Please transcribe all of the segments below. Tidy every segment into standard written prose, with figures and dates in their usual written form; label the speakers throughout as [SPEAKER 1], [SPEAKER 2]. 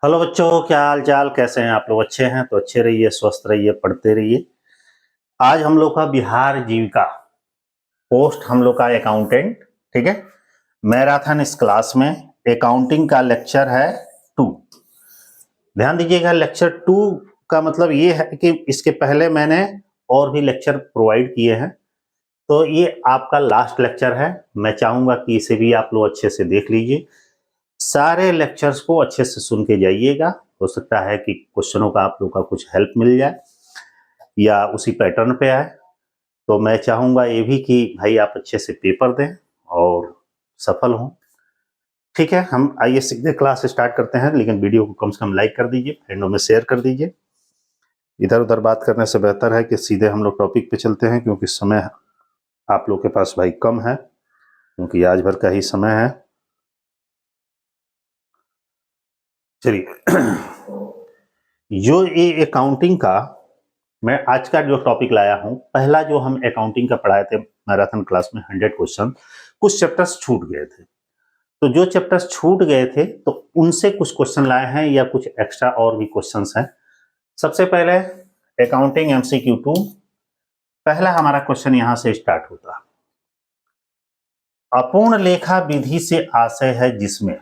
[SPEAKER 1] Hello बच्चों, क्या हाल चाल, कैसे हैं आप लोग? अच्छे हैं तो अच्छे रहिए, स्वस्थ रहिए, पढ़ते रहिए। आज हम लोग का बिहार जीविका पोस्ट हम लोग का अकाउंटेंट, ठीक है। मैराथन इस क्लास में अकाउंटिंग का लेक्चर है 2। ध्यान दीजिएगा, लेक्चर 2 का मतलब ये है कि इसके पहले मैंने और भी लेक्चर प्रोवाइड किए हैं, तो ये आपका लास्ट लेक्चर है। मैं चाहूंगा कि इसे भी आप लोग अच्छे से देख लीजिए, सारे लेक्चर्स को अच्छे से सुन के जाइएगा। हो सकता है कि क्वेश्चनों का आप लोग का कुछ हेल्प मिल जाए या उसी पैटर्न पे आए। तो मैं चाहूंगा ये भी कि भाई आप अच्छे से पेपर दें और सफल हों। ठीक है, हम आइए सीधे क्लास स्टार्ट करते हैं, लेकिन वीडियो को कम से कम लाइक कर दीजिए, फ्रेंडों में शेयर कर दीजिए। इधर उधर बात करने से बेहतर है कि सीधे हम लोग टॉपिक पे चलते हैं, क्योंकि समय आप लोग के पास भाई कम है, क्योंकि आज भर का ही समय है। चलिए जो ये अकाउंटिंग का मैं आज का जो टॉपिक लाया हूं, पहला जो हम अकाउंटिंग का पढ़ाए थे मैराथन क्लास में 100 क्वेश्चन, कुछ चैप्टर्स छूट गए थे। तो जो चैप्टर्स छूट गए थे तो उनसे कुछ क्वेश्चन लाए हैं या कुछ एक्स्ट्रा और भी क्वेश्चंस हैं। सबसे पहले अकाउंटिंग एमसीक्यू 2, पहला हमारा क्वेश्चन यहां से स्टार्ट होता है। अपूर्ण लेखा विधि से आशय है जिसमें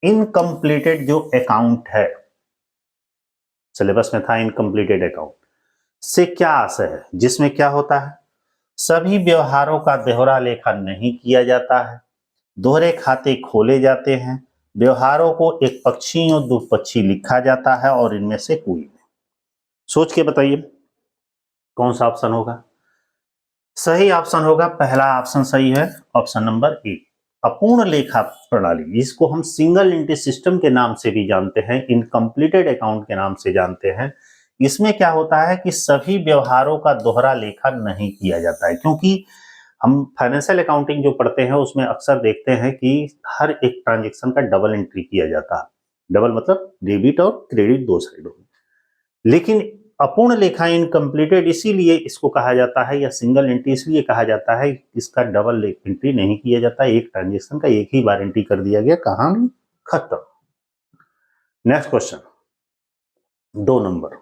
[SPEAKER 1] इनकम्प्लीटेड जो अकाउंट है, सिलेबस में था इनकम्प्लीटेड अकाउंट से क्या आशय है, जिसमें क्या होता है, सभी व्यवहारों का दोहरा लेखा नहीं किया जाता है, दोहरे खाते खोले जाते हैं, व्यवहारों को एक पक्षी और दुपक्षी लिखा जाता है और इनमें से कोई नहीं। सोच के बताइए कौन सा ऑप्शन होगा सही। ऑप्शन होगा पहला ऑप्शन सही है, ऑप्शन नंबर ए, अपूर्ण लेखा प्रणाली, जिसको हम सिंगल एंट्री सिस्टम के नाम से भी जानते हैं, इनकम्प्लीटेड अकाउंट के नाम से जानते हैं। इसमें क्या होता है कि सभी व्यवहारों का दोहरा लेखा नहीं किया जाता है, क्योंकि हम फाइनेंशियल अकाउंटिंग जो पढ़ते हैं उसमें अक्सर देखते हैं कि हर एक ट्रांजेक्शन का डबल एंट्री किया जाता है। डबल मतलब डेबिट और क्रेडिट दो साइडों में। लेकिन अपूर्ण लेखा इनकम्प्लीटेड इसीलिए इसको कहा जाता है, या सिंगल एंट्री इसलिए कहा जाता है, इसका डबल एंट्री नहीं किया जाता, एक ट्रांजेक्शन का एक ही बार एंट्री कर दिया गया, कहानी खत्म। नेक्स्ट क्वेश्चन 2 नंबर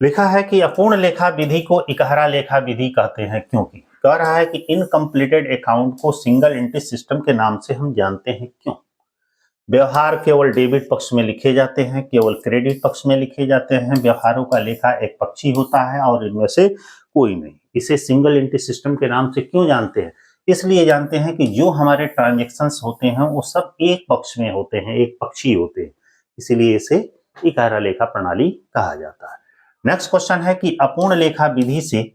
[SPEAKER 1] लिखा है कि अपूर्ण लेखा विधि को इकहरा लेखा विधि कहते हैं, क्योंकि कह रहा है कि इनकम्प्लीटेड अकाउंट को सिंगल एंट्री सिस्टम के नाम से हम जानते हैं। क्यों? व्यवहार केवल डेबिट पक्ष में लिखे जाते हैं, केवल क्रेडिट पक्ष में लिखे जाते हैं, व्यवहारों का लेखा एक पक्षी होता है और इनमें से कोई नहीं। इसे सिंगल एंट्री सिस्टम के नाम से क्यों जानते हैं? इसलिए जानते हैं कि जो हमारे ट्रांजेक्शन्स होते हैं वो सब एक पक्ष में होते हैं, एक पक्षी होते हैं, इसीलिए इसे इकहरा लेखा प्रणाली कहा जाता है। नेक्स्ट क्वेश्चन है कि अपूर्ण लेखा विधि से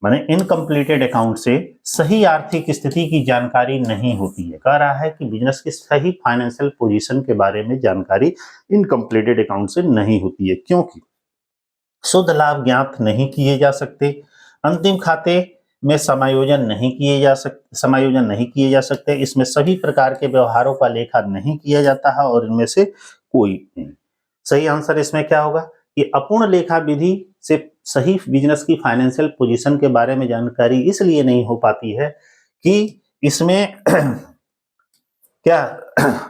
[SPEAKER 1] माने इनकम्प्लीटेड अकाउंट से सही आर्थिक स्थिति की जानकारी नहीं होती है। कह रहा है कि बिजनेस की सही फाइनेंशियल पोजीशन के बारे में जानकारी इनकम्प्लीटेड अकाउंट से नहीं होती है, क्योंकि शुद्ध लाभ ज्ञात नहीं किए जा सकते, अंतिम खाते में समायोजन नहीं किए जा सकते, इसमें सभी प्रकार के व्यवहारों का लेखा नहीं किया जाता है और इनमें से कोई नहीं। सही आंसर इसमें क्या होगा कि अपूर्ण लेखा विधि से सही बिजनेस की फाइनेंशियल पोजीशन के बारे में जानकारी इसलिए नहीं हो पाती है कि इसमें क्या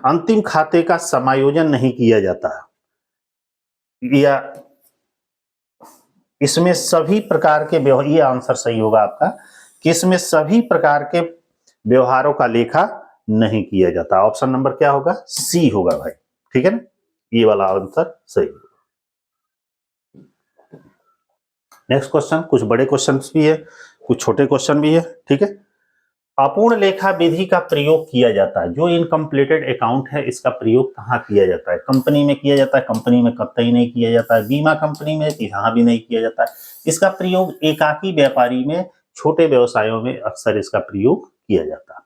[SPEAKER 1] अंतिम खाते का समायोजन नहीं किया जाता है, या इसमें सभी प्रकार के ये आंसर सही होगा आपका कि इसमें सभी प्रकार के व्यवहारों का लेखा नहीं किया जाता। ऑप्शन नंबर क्या होगा? सी होगा भाई, ठीक है ना, ये वाला आंसर सही होगा। नेक्स्ट क्वेश्चन, कुछ बड़े क्वेश्चन भी है, कुछ छोटे क्वेश्चन भी है, ठीक है। अपूर्ण लेखा विधि का प्रयोग किया जाता है, जो इनकम्प्लीटेड अकाउंट है इसका प्रयोग कहाँ किया जाता है? कंपनी में किया जाता है, कंपनी में कतई नहीं किया जाता है, बीमा कंपनी में यहाँ भी नहीं किया जाता है। इसका प्रयोग एकाकी व्यापारी में, छोटे व्यवसायों में अक्सर इसका प्रयोग किया जाता है।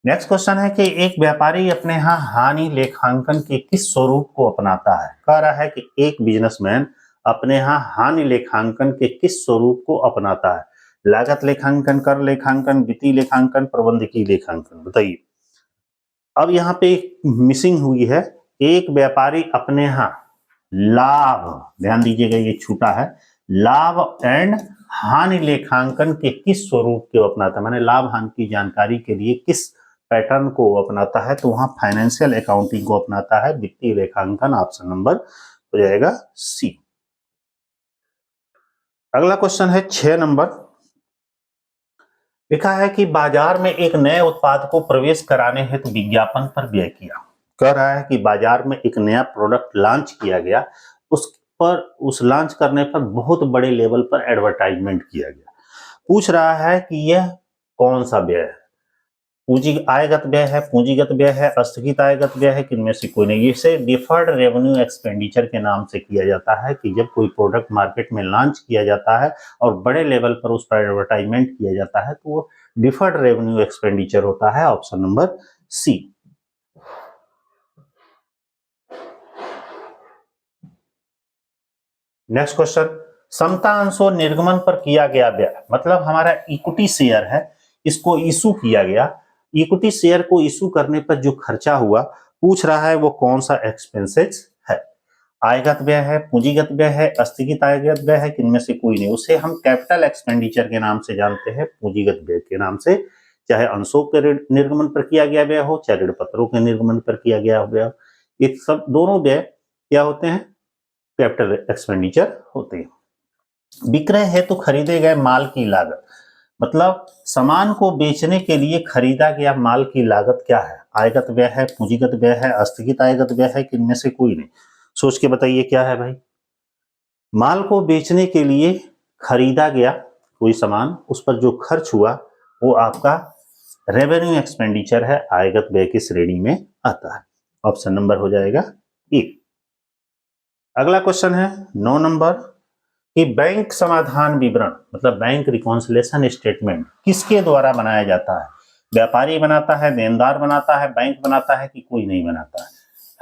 [SPEAKER 1] नेक्स्ट क्वेश्चन है कि एक व्यापारी अपने यहाँ हानि लेखांकन के किस स्वरूप को अपनाता है? कह रहा है कि एक बिजनेसमैन अपने यहाँ हानि लेखांकन के किस स्वरूप को अपनाता है? लागत लेखांकन, कर लेखांकन, वित्तीय लेखांकन, प्रबंधकीय लेखांकन, बताइए। अब यहाँ पे मिसिंग हुई है, एक व्यापारी अपने यहाँ लाभ, ध्यान दीजिएगा ये छूटा है, लाभ एंड हानि लेखांकन के किस स्वरूप को अपनाता है, माने लाभ हानि की जानकारी के लिए किस पैटर्न को अपनाता है तो वहां फाइनेंशियल अकाउंटिंग को अपनाता है, वित्तीय लेखांकन। ऑप्शन नंबर हो जाएगा सी। अगला क्वेश्चन है 6 नंबर। लिखा है कि बाजार में एक नए उत्पाद को प्रवेश कराने हेतु विज्ञापन पर व्यय किया। कह रहा है कि बाजार में एक नया प्रोडक्ट लॉन्च किया गया, उस लॉन्च करने पर बहुत बड़े लेवल पर एडवर्टाइजमेंट किया गया। पूछ रहा है कि यह कौन सा व्यय है, पूंजी आयगत व्यय है, पूंजीगत व्यय है, अस्थगित आयगत व्यय है, किनमें से कोई नहीं। इसे डिफर्ड रेवेन्यू एक्सपेंडिचर के नाम से किया जाता है कि जब कोई प्रोडक्ट मार्केट में लॉन्च किया जाता है और बड़े लेवल पर उस पर एडवर्टाइजमेंट किया जाता है तो वो डिफर्ड रेवेन्यू एक्सपेंडिचर होता है। Option number C. Next question, समता अंशों निर्गमन पर किया गया व्यय, मतलब हमारा इक्विटी शेयर है, इसको इशू किया गया, इक्विटी शेयर को इशू करने पर जो खर्चा हुआ, पूछ रहा है वो कौन सा एक्सपेंसेस है। आयगत व्यय है, पूंजीगत व्यय है, अस्थगित आयगत व्यय है, किनमें से कोई नहीं। उसे हम कैपिटल एक्सपेंडिचर के नाम से जानते हैं, पूंजीगत व्यय के नाम से। चाहे अंशों के निर्गमन पर किया गया व्यय हो, चाहे ऋण पत्रों के निर्गमन पर किया गया व्यय हो, ये सब दोनों व्यय क्या होते हैं, कैपिटल एक्सपेंडिचर होते हैं। विक्रय हेतु खरीदे गए माल की लागत, मतलब सामान को बेचने के लिए खरीदा गया माल की लागत क्या है। आयगत व्यय है, पूंजीगत व्यय है, अस्थगित आयगत व्यय है, किनमें से कोई नहीं। सोच के बताइए क्या है भाई। माल को बेचने के लिए खरीदा गया कोई सामान, उस पर जो खर्च हुआ वो आपका रेवेन्यू एक्सपेंडिचर है, आयगत व्यय की श्रेणी में आता है। ऑप्शन नंबर हो जाएगा ए। अगला क्वेश्चन है 9 नंबर कि बैंक समाधान विवरण, मतलब बैंक रिकॉन्सिलेशन स्टेटमेंट किसके द्वारा बनाया जाता है। व्यापारी बनाता है, देनदार बनाता है, बैंक बनाता है कि कोई नहीं बनाता है।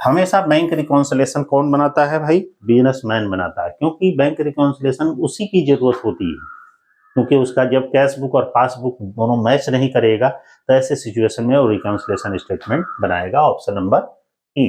[SPEAKER 1] हमेशा बैंक रिकॉन्सिलेशन कौन बनाता है भाई, बिजनेसमैन बनाता है, क्योंकि बैंक रिकॉन्सिलेशन उसी की जरूरत होती है, क्योंकि उसका जब कैश बुक और पासबुक दोनों मैच नहीं करेगा तो ऐसे सिचुएशन में वो रिकॉन्सिलेशन स्टेटमेंट बनाएगा। ऑप्शन नंबर ई।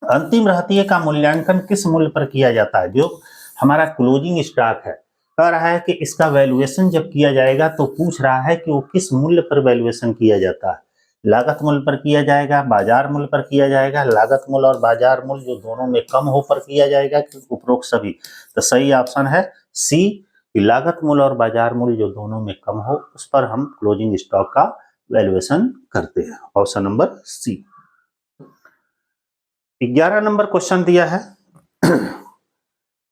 [SPEAKER 1] अंतिम रहतिये का मूल्यांकन किस मूल्य पर किया जाता है, जो हमारा क्लोजिंग स्टॉक है। कह रहा है कि इसका वैल्यूएशन जब किया जाएगा तो पूछ रहा है कि वो किस मूल्य पर वैल्यूएशन किया जाता है। लागत मूल्य पर किया जाएगा, बाजार मूल्य पर किया जाएगा, लागत मूल्य और बाजार मूल्य जो दोनों में कम हो पर किया जाएगा, कि उपरोक्त सभी। तो सही ऑप्शन है सी, लागत मूल्य और बाजार मूल्य जो दोनों में कम हो उस पर हम क्लोजिंग स्टॉक का वैल्यूएशन करते हैं। Option number C. 11 number question दिया है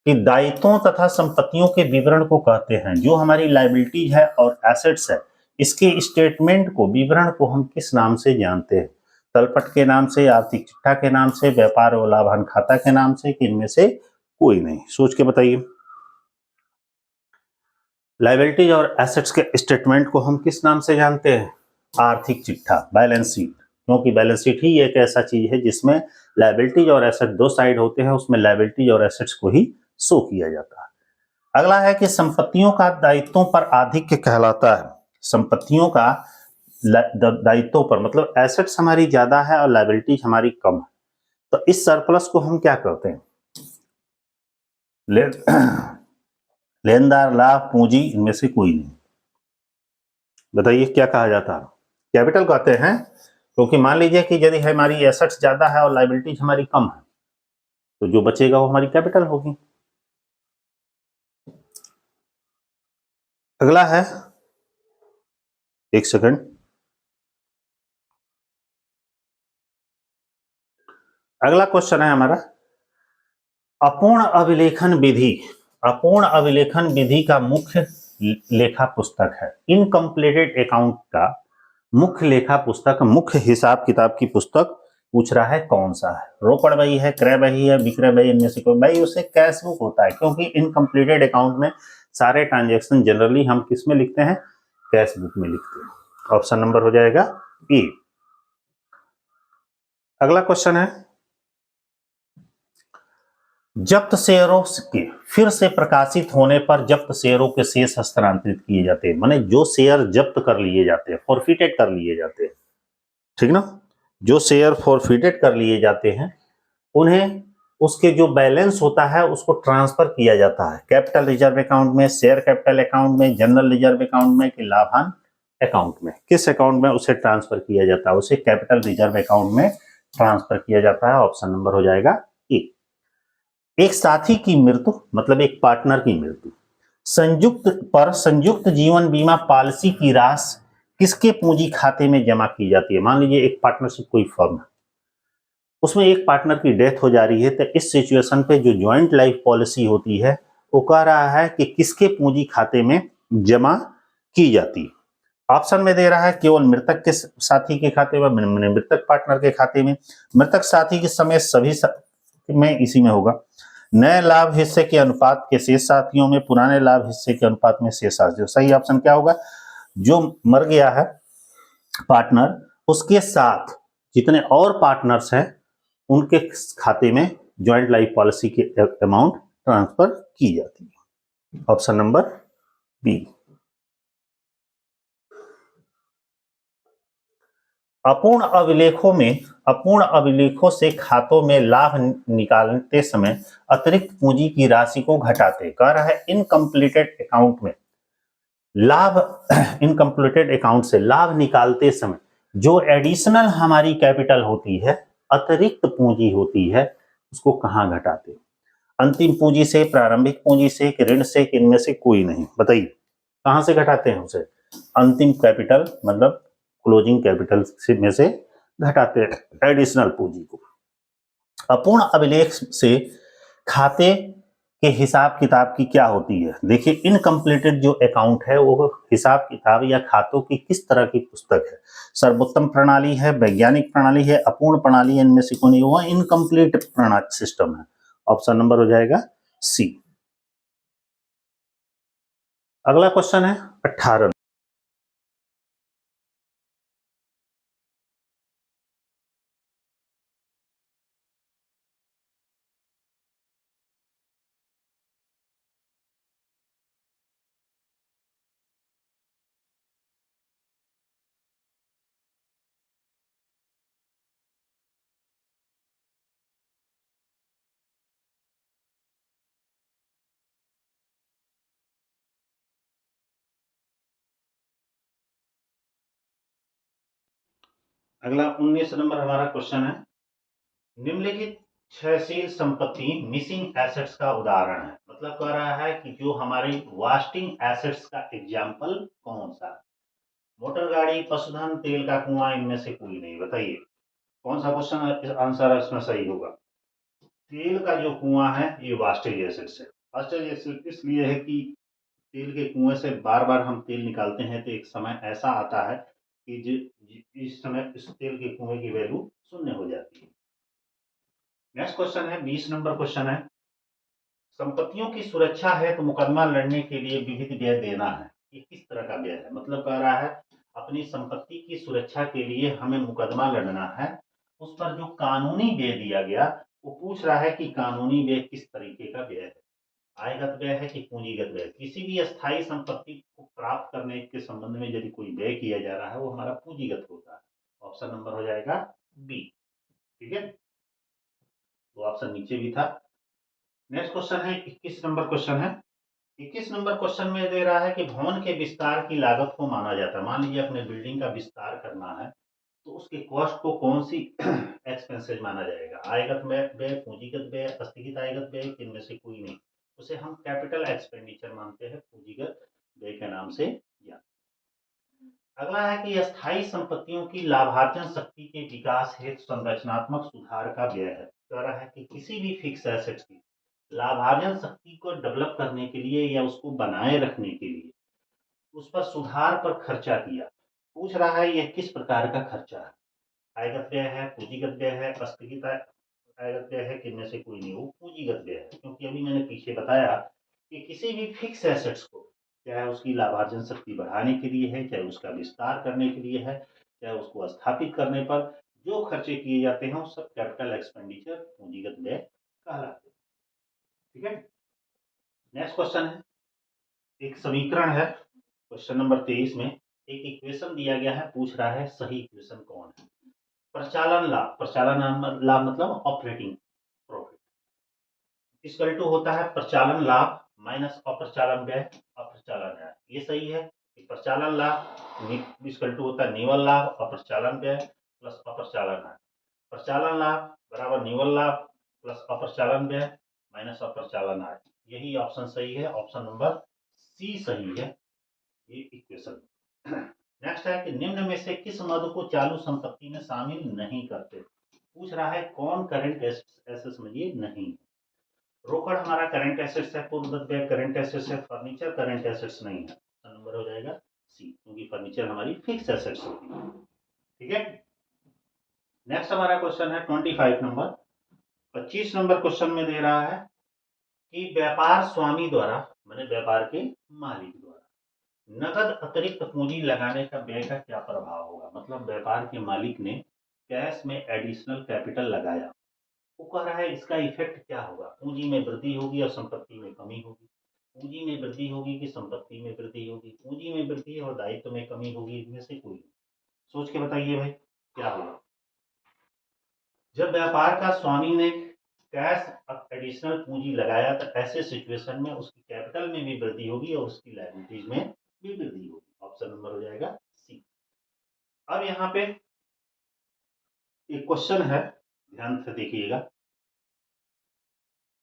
[SPEAKER 1] कि दायित्वों तथा संपत्तियों के विवरण को कहते हैं। जो हमारी लायबिलिटीज है और एसेट्स है, इसके स्टेटमेंट को, विवरण को हम किस नाम से जानते हैं। तलपट के नाम से, आर्थिक चिट्ठा के नाम से, व्यापार और लाभांश खाता के नाम से, कि इनमें से कोई नहीं। सोच के बताइए। लायबिलिटीज और एसेट्स के स्टेटमेंट को हम किस नाम से जानते हैं, आर्थिक चिट्ठा, बैलेंस शीट, क्योंकि बैलेंस शीट ही एक ऐसा चीज है जिसमें लायबिलिटीज और एसेट दो साइड होते हैं, उसमें लायबिलिटीज और एसेट्स को ही शो किया जाता है। अगला है कि संपत्तियों का दायित्वों पर आधिक्य कहलाता है। संपत्तियों का दायित्वों पर, मतलब एसेट्स हमारी ज्यादा है और लायबिलिटीज हमारी कम है, तो इस सरप्लस को हम क्या करते हैं, लेनदार, लाभ, पूंजी, इनमें से कोई नहीं। बताइए क्या कहा जाता है, कैपिटल कहते हैं, क्योंकि मान लीजिए कि यदि हमारी एसेट्स ज्यादा है और लायबिलिटीज हमारी कम है तो जो बचेगा वो हमारी कैपिटल होगी। अगला है, एक सेकंड, अगला क्वेश्चन है हमारा अपूर्ण अभिलेखन विधि। अपूर्ण अभिलेखन विधि का मुख्य लेखा पुस्तक है। इनकम्प्लीटेड अकाउंट का मुख्य लेखा पुस्तक, मुख्य हिसाब किताब की पुस्तक पूछ रहा है कौन सा है। रोकड़ बही है, क्रय बही है, विक्रय बही, इनमें से कोई। भाई उसे कैश बुक होता है, क्योंकि इनकम्प्लीटेड अकाउंट में सारे ट्रांजेक्शन जनरली हम किस में लिखते हैं, कैश बुक में लिखते हैं। ऑप्शन नंबर हो जाएगा ए। अगला क्वेश्चन है जब्त शेयरों के फिर से प्रकाशित होने पर जब्त शेयरों के शेष हस्तांतरित किए जाते हैं, माने जो शेयर जब्त कर लिए जाते हैं, फॉरफिटेड कर लिए जाते हैं, ठीक ना। जो शेयर फॉरफिटेड कर लिए जाते हैं उन्हें उसके जो बैलेंस होता है उसको ट्रांसफर किया जाता है कैपिटल रिजर्व अकाउंट में, शेयर कैपिटल अकाउंट में, जनरल रिजर्व अकाउंट में, कि लाभांश अकाउंट में। किस अकाउंट में उसे ट्रांसफर किया जाता है? उसे कैपिटल रिजर्व अकाउंट में ट्रांसफर किया जाता है। ऑप्शन नंबर हो जाएगा ए। एक साथी की मृत्यु मतलब एक पार्टनर की मृत्यु, संयुक्त जीवन बीमा पॉलिसी की राशि किसके पूंजी खाते में जमा की जाती है? मान लीजिए एक पार्टनरशिप कोई फर्म है, उसमें एक पार्टनर की डेथ हो जा रही है, तो इस सिचुएशन पे जो ज्वाइंट लाइफ पॉलिसी होती है वो कह रहा है कि किसके पूंजी खाते में जमा की जाती है। ऑप्शन में दे रहा है केवल मृतक के साथी के खाते में, मृतक पार्टनर के खाते में, मृतक साथी के समय सभी में इसी में होगा, नए लाभ हिस्से के अनुपात के शेष साथियों में, पुराने लाभ हिस्से के अनुपात में शेष साथियों। सही ऑप्शन क्या होगा? जो मर गया है पार्टनर, उसके साथ जितने और पार्टनर्स हैं उनके खाते में ज्वाइंट लाइफ पॉलिसी की अमाउंट ट्रांसफर की जाती है। Option number B. अपूर्ण अभिलेखों से खातों में लाभ निकालते समय अतिरिक्त पूंजी की राशि को घटाते। कह रहा है इनकम्प्लीटेड अकाउंट में लाभ, इनकम्प्लीटेड अकाउंट से लाभ निकालते समय जो एडिशनल हमारी कैपिटल होती है, अतिरिक्त पूंजी होती है, उसको कहां घटाते? अंतिम पूंजी से, प्रारंभिक पूंजी से, ऋण से, इनमें से कोई नहीं। बताइए कहां से घटाते हैं उसे? अंतिम कैपिटल मतलब क्लोजिंग कैपिटल में से घटाते हैं एडिशनल पूंजी को। अपूर्ण अभिलेख से खाते के हिसाब किताब की क्या होती है? देखिए इनकम्प्लीटेड जो अकाउंट है वो हिसाब किताब या खातों की किस तरह की पुस्तक है? सर्वोत्तम प्रणाली है, वैज्ञानिक प्रणाली है, अपूर्ण प्रणाली है, इनमें से कोई नहीं हुआ, इनकम्प्लीट प्रणाली सिस्टम है। ऑप्शन नंबर हो जाएगा सी। अगला क्वेश्चन है 18। अगला 19 नंबर हमारा क्वेश्चन है, निम्नलिखित क्षयशील संपत्ति मिसिंग एसेट्स का उदाहरण है। मतलब कह रहा है कि जो हमारी वास्टिंग एसेट्स का एग्जाम्पल कौन सा? मोटर गाड़ी, पशुधन, तेल का कुआं, इनमें से कोई नहीं। बताइए कौन सा क्वेश्चन आंसर इसमें सही होगा? तेल का जो कुआं है ये वास्टेज एसेट्स है। वास्टेज एसेट इसलिए है कि तेल के कुएं से बार बार हम तेल निकालते हैं तो एक समय ऐसा आता है कि इस समय इस तेल के कुएं की वैल्यू शून्य हो जाती है। नेक्स्ट क्वेश्चन है 20 नंबर क्वेश्चन है, संपत्तियों की सुरक्षा है तो मुकदमा लड़ने के लिए विविध व्यय देना है। ये किस तरह का व्यय है? मतलब कह रहा है अपनी संपत्ति की सुरक्षा के लिए हमें मुकदमा लड़ना है, उस पर जो कानूनी व्यय दिया गया वो पूछ रहा है कि कानूनी व्यय किस तरीके का व्यय है? आयगत व्यय है कि पूंजीगत व्यय? किसी भी अस्थायी संपत्ति को प्राप्त करने के संबंध में यदि कोई व्यय किया जा रहा है वो हमारा पूंजीगत होता है। ऑप्शन नंबर हो जाएगा बी। ठीक है, तो ऑप्शन नीचे भी था। नेक्स्ट क्वेश्चन है 21 नंबर क्वेश्चन है। 21 नंबर क्वेश्चन में दे रहा है कि भवन के विस्तार की लागत को माना जाता है। मान लीजिए अपने बिल्डिंग का विस्तार करना है तो उसके कॉस्ट को कौन सी एक्सपेंसेस माना जाएगा? आयगत व्यय, पूंजीगत व्यय, अस्थगित आयगत व्यय, इनमें से कोई नहीं। उसे हम कैपिटल एक्सपेंडिचर मानते हैं, पूंजीगत व्यय के नाम से या। अगला है कि अस्थायी संपत्तियों की लाभार्जन शक्ति के विकास हेतु संरचनात्मक सुधार का व्यय है। कह रहा है कि किसी भी फिक्स एसेट्स की लाभार्जन शक्ति को डेवलप करने के लिए या उसको बनाए रखने के लिए उस पर सुधार पर खर्चा किया। पूछ रहा है यह किस प्रकार का खर्चा है? आयगत व्यय है, पूंजीगत व्यय है, अस्थगित आयगत व्यय है, किनमें से कोई नहीं। वो पूंजीगत व्यय है, क्योंकि अभी मैंने पीछे बताया कि किसी भी फिक्स एसेट्स को चाहे उसकी लाभार्जन शक्ति बढ़ाने के लिए है, चाहे उसका विस्तार करने के लिए है, चाहे उसको स्थापित करने पर जो खर्चे किए जाते हैं वो सब कैपिटल एक्सपेंडिचर, पूंजीगत व्यय कहलाते हैं। ठीक है, नेक्स्ट क्वेश्चन है, एक समीकरण है क्वेश्चन नंबर 23 में। एक इक्वेशन दिया गया है, पूछ रहा है सही इक्वेशन कौन है? प्रचालन लाभ, प्रचालन लाभ मतलब ऑपरेटिंग प्रॉफिट, इक्वल टू होता है प्रचालन लाभ माइनस अप्रचालन व्यय, अप्रचालन व्यय। ये सही है कि प्रचालन लाभ इक्वल टू होता है निवल लाभ अप्रचालन व्यय प्लस अप्रचालन आय। प्रचालन लाभ बराबर निवल लाभ प्लस अप्रचालन व्यय माइनस अप्रचालन आय। यही ऑप्शन सही है, ऑप्शन नंबर सी सही है ये इक्वेशन। नेक्स्ट है कि निम्न में से किस मद को चालू संपत्ति में शामिल नहीं करते। पूछ रहा है कौन करंट एसेट्स में ये नहीं। रोकड़ हमारा करंट एसेट्स है, पूर्वदत्त व्यय करंट एसेट्स है, फर्नीचर करंट एसेट्स नहीं है। नंबर हो जाएगा सी, क्योंकि फर्नीचर हमारी फिक्स एसेट्स होती है। ठीक है, नेक्स्ट हमारा क्वेश्चन है 25 नंबर। 25 नंबर क्वेश्चन में दे रहा है कि व्यापार स्वामी द्वारा माने व्यापार के मालिक द्वारा नकद अतिरिक्त पूंजी लगाने का व्यय का क्या प्रभाव होगा। मतलब व्यापार के मालिक ने कैश में एडिशनल कैपिटल लगाया, वो कह रहा है इसका इफेक्ट क्या होगा। पूंजी में वृद्धि होगी और संपत्ति में कमी होगी। पूंजी में वृद्धि होगी कि संपत्ति में वृद्धि होगी। पूंजी में वृद्धि और दायित्व में कमी होगी, इनमें से कोई। सोच के बताइए भाई क्या होगा। जब व्यापार का स्वामी ने कैश एडिशनल पूंजी लगाया तो ऐसे सिचुएशन में उसकी कैपिटल में भी वृद्धि होगी और उसकी लायबिलिटीज में भी वृद्धि होगी। ऑप्शन नंबर हो जाएगा सी। अब यहाँ पे एक क्वेश्चन है, ध्यान से देखिएगा,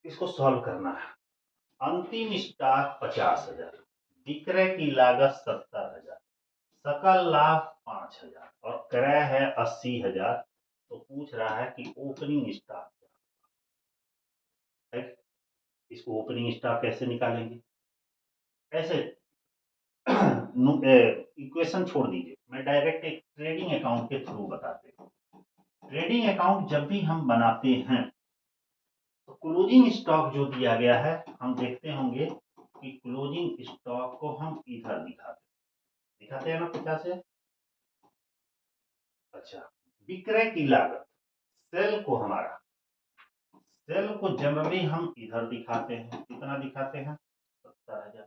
[SPEAKER 1] इसको सॉल्व करना है। अंतिम स्टॉक 50,000, विक्रय की लागत 70,000, सकल लाभ 5,000 और क्रय है 80,000। तो पूछ रहा है कि ओपनिंग स्टॉक क्या है। इसको ओपनिंग स्टॉक कैसे निकालेंगे। ऐसे इक्वेशन छोड़ दीजिए, मैं डायरेक्ट एक ट्रेडिंग अकाउंट के थ्रू बताते हैं। ट्रेडिंग अकाउंट जब भी हम बनाते हैं तो क्लोजिंग स्टॉक जो दिया गया है, हम देखते होंगे कि क्लोजिंग स्टॉक को हम इधर दिखाते हैं ना 50 है। अच्छा, विक्रय की लागत सेल को हमारा सेल को जनरली हम इधर दिखाते हैं, कितना दिखाते हैं 70,000।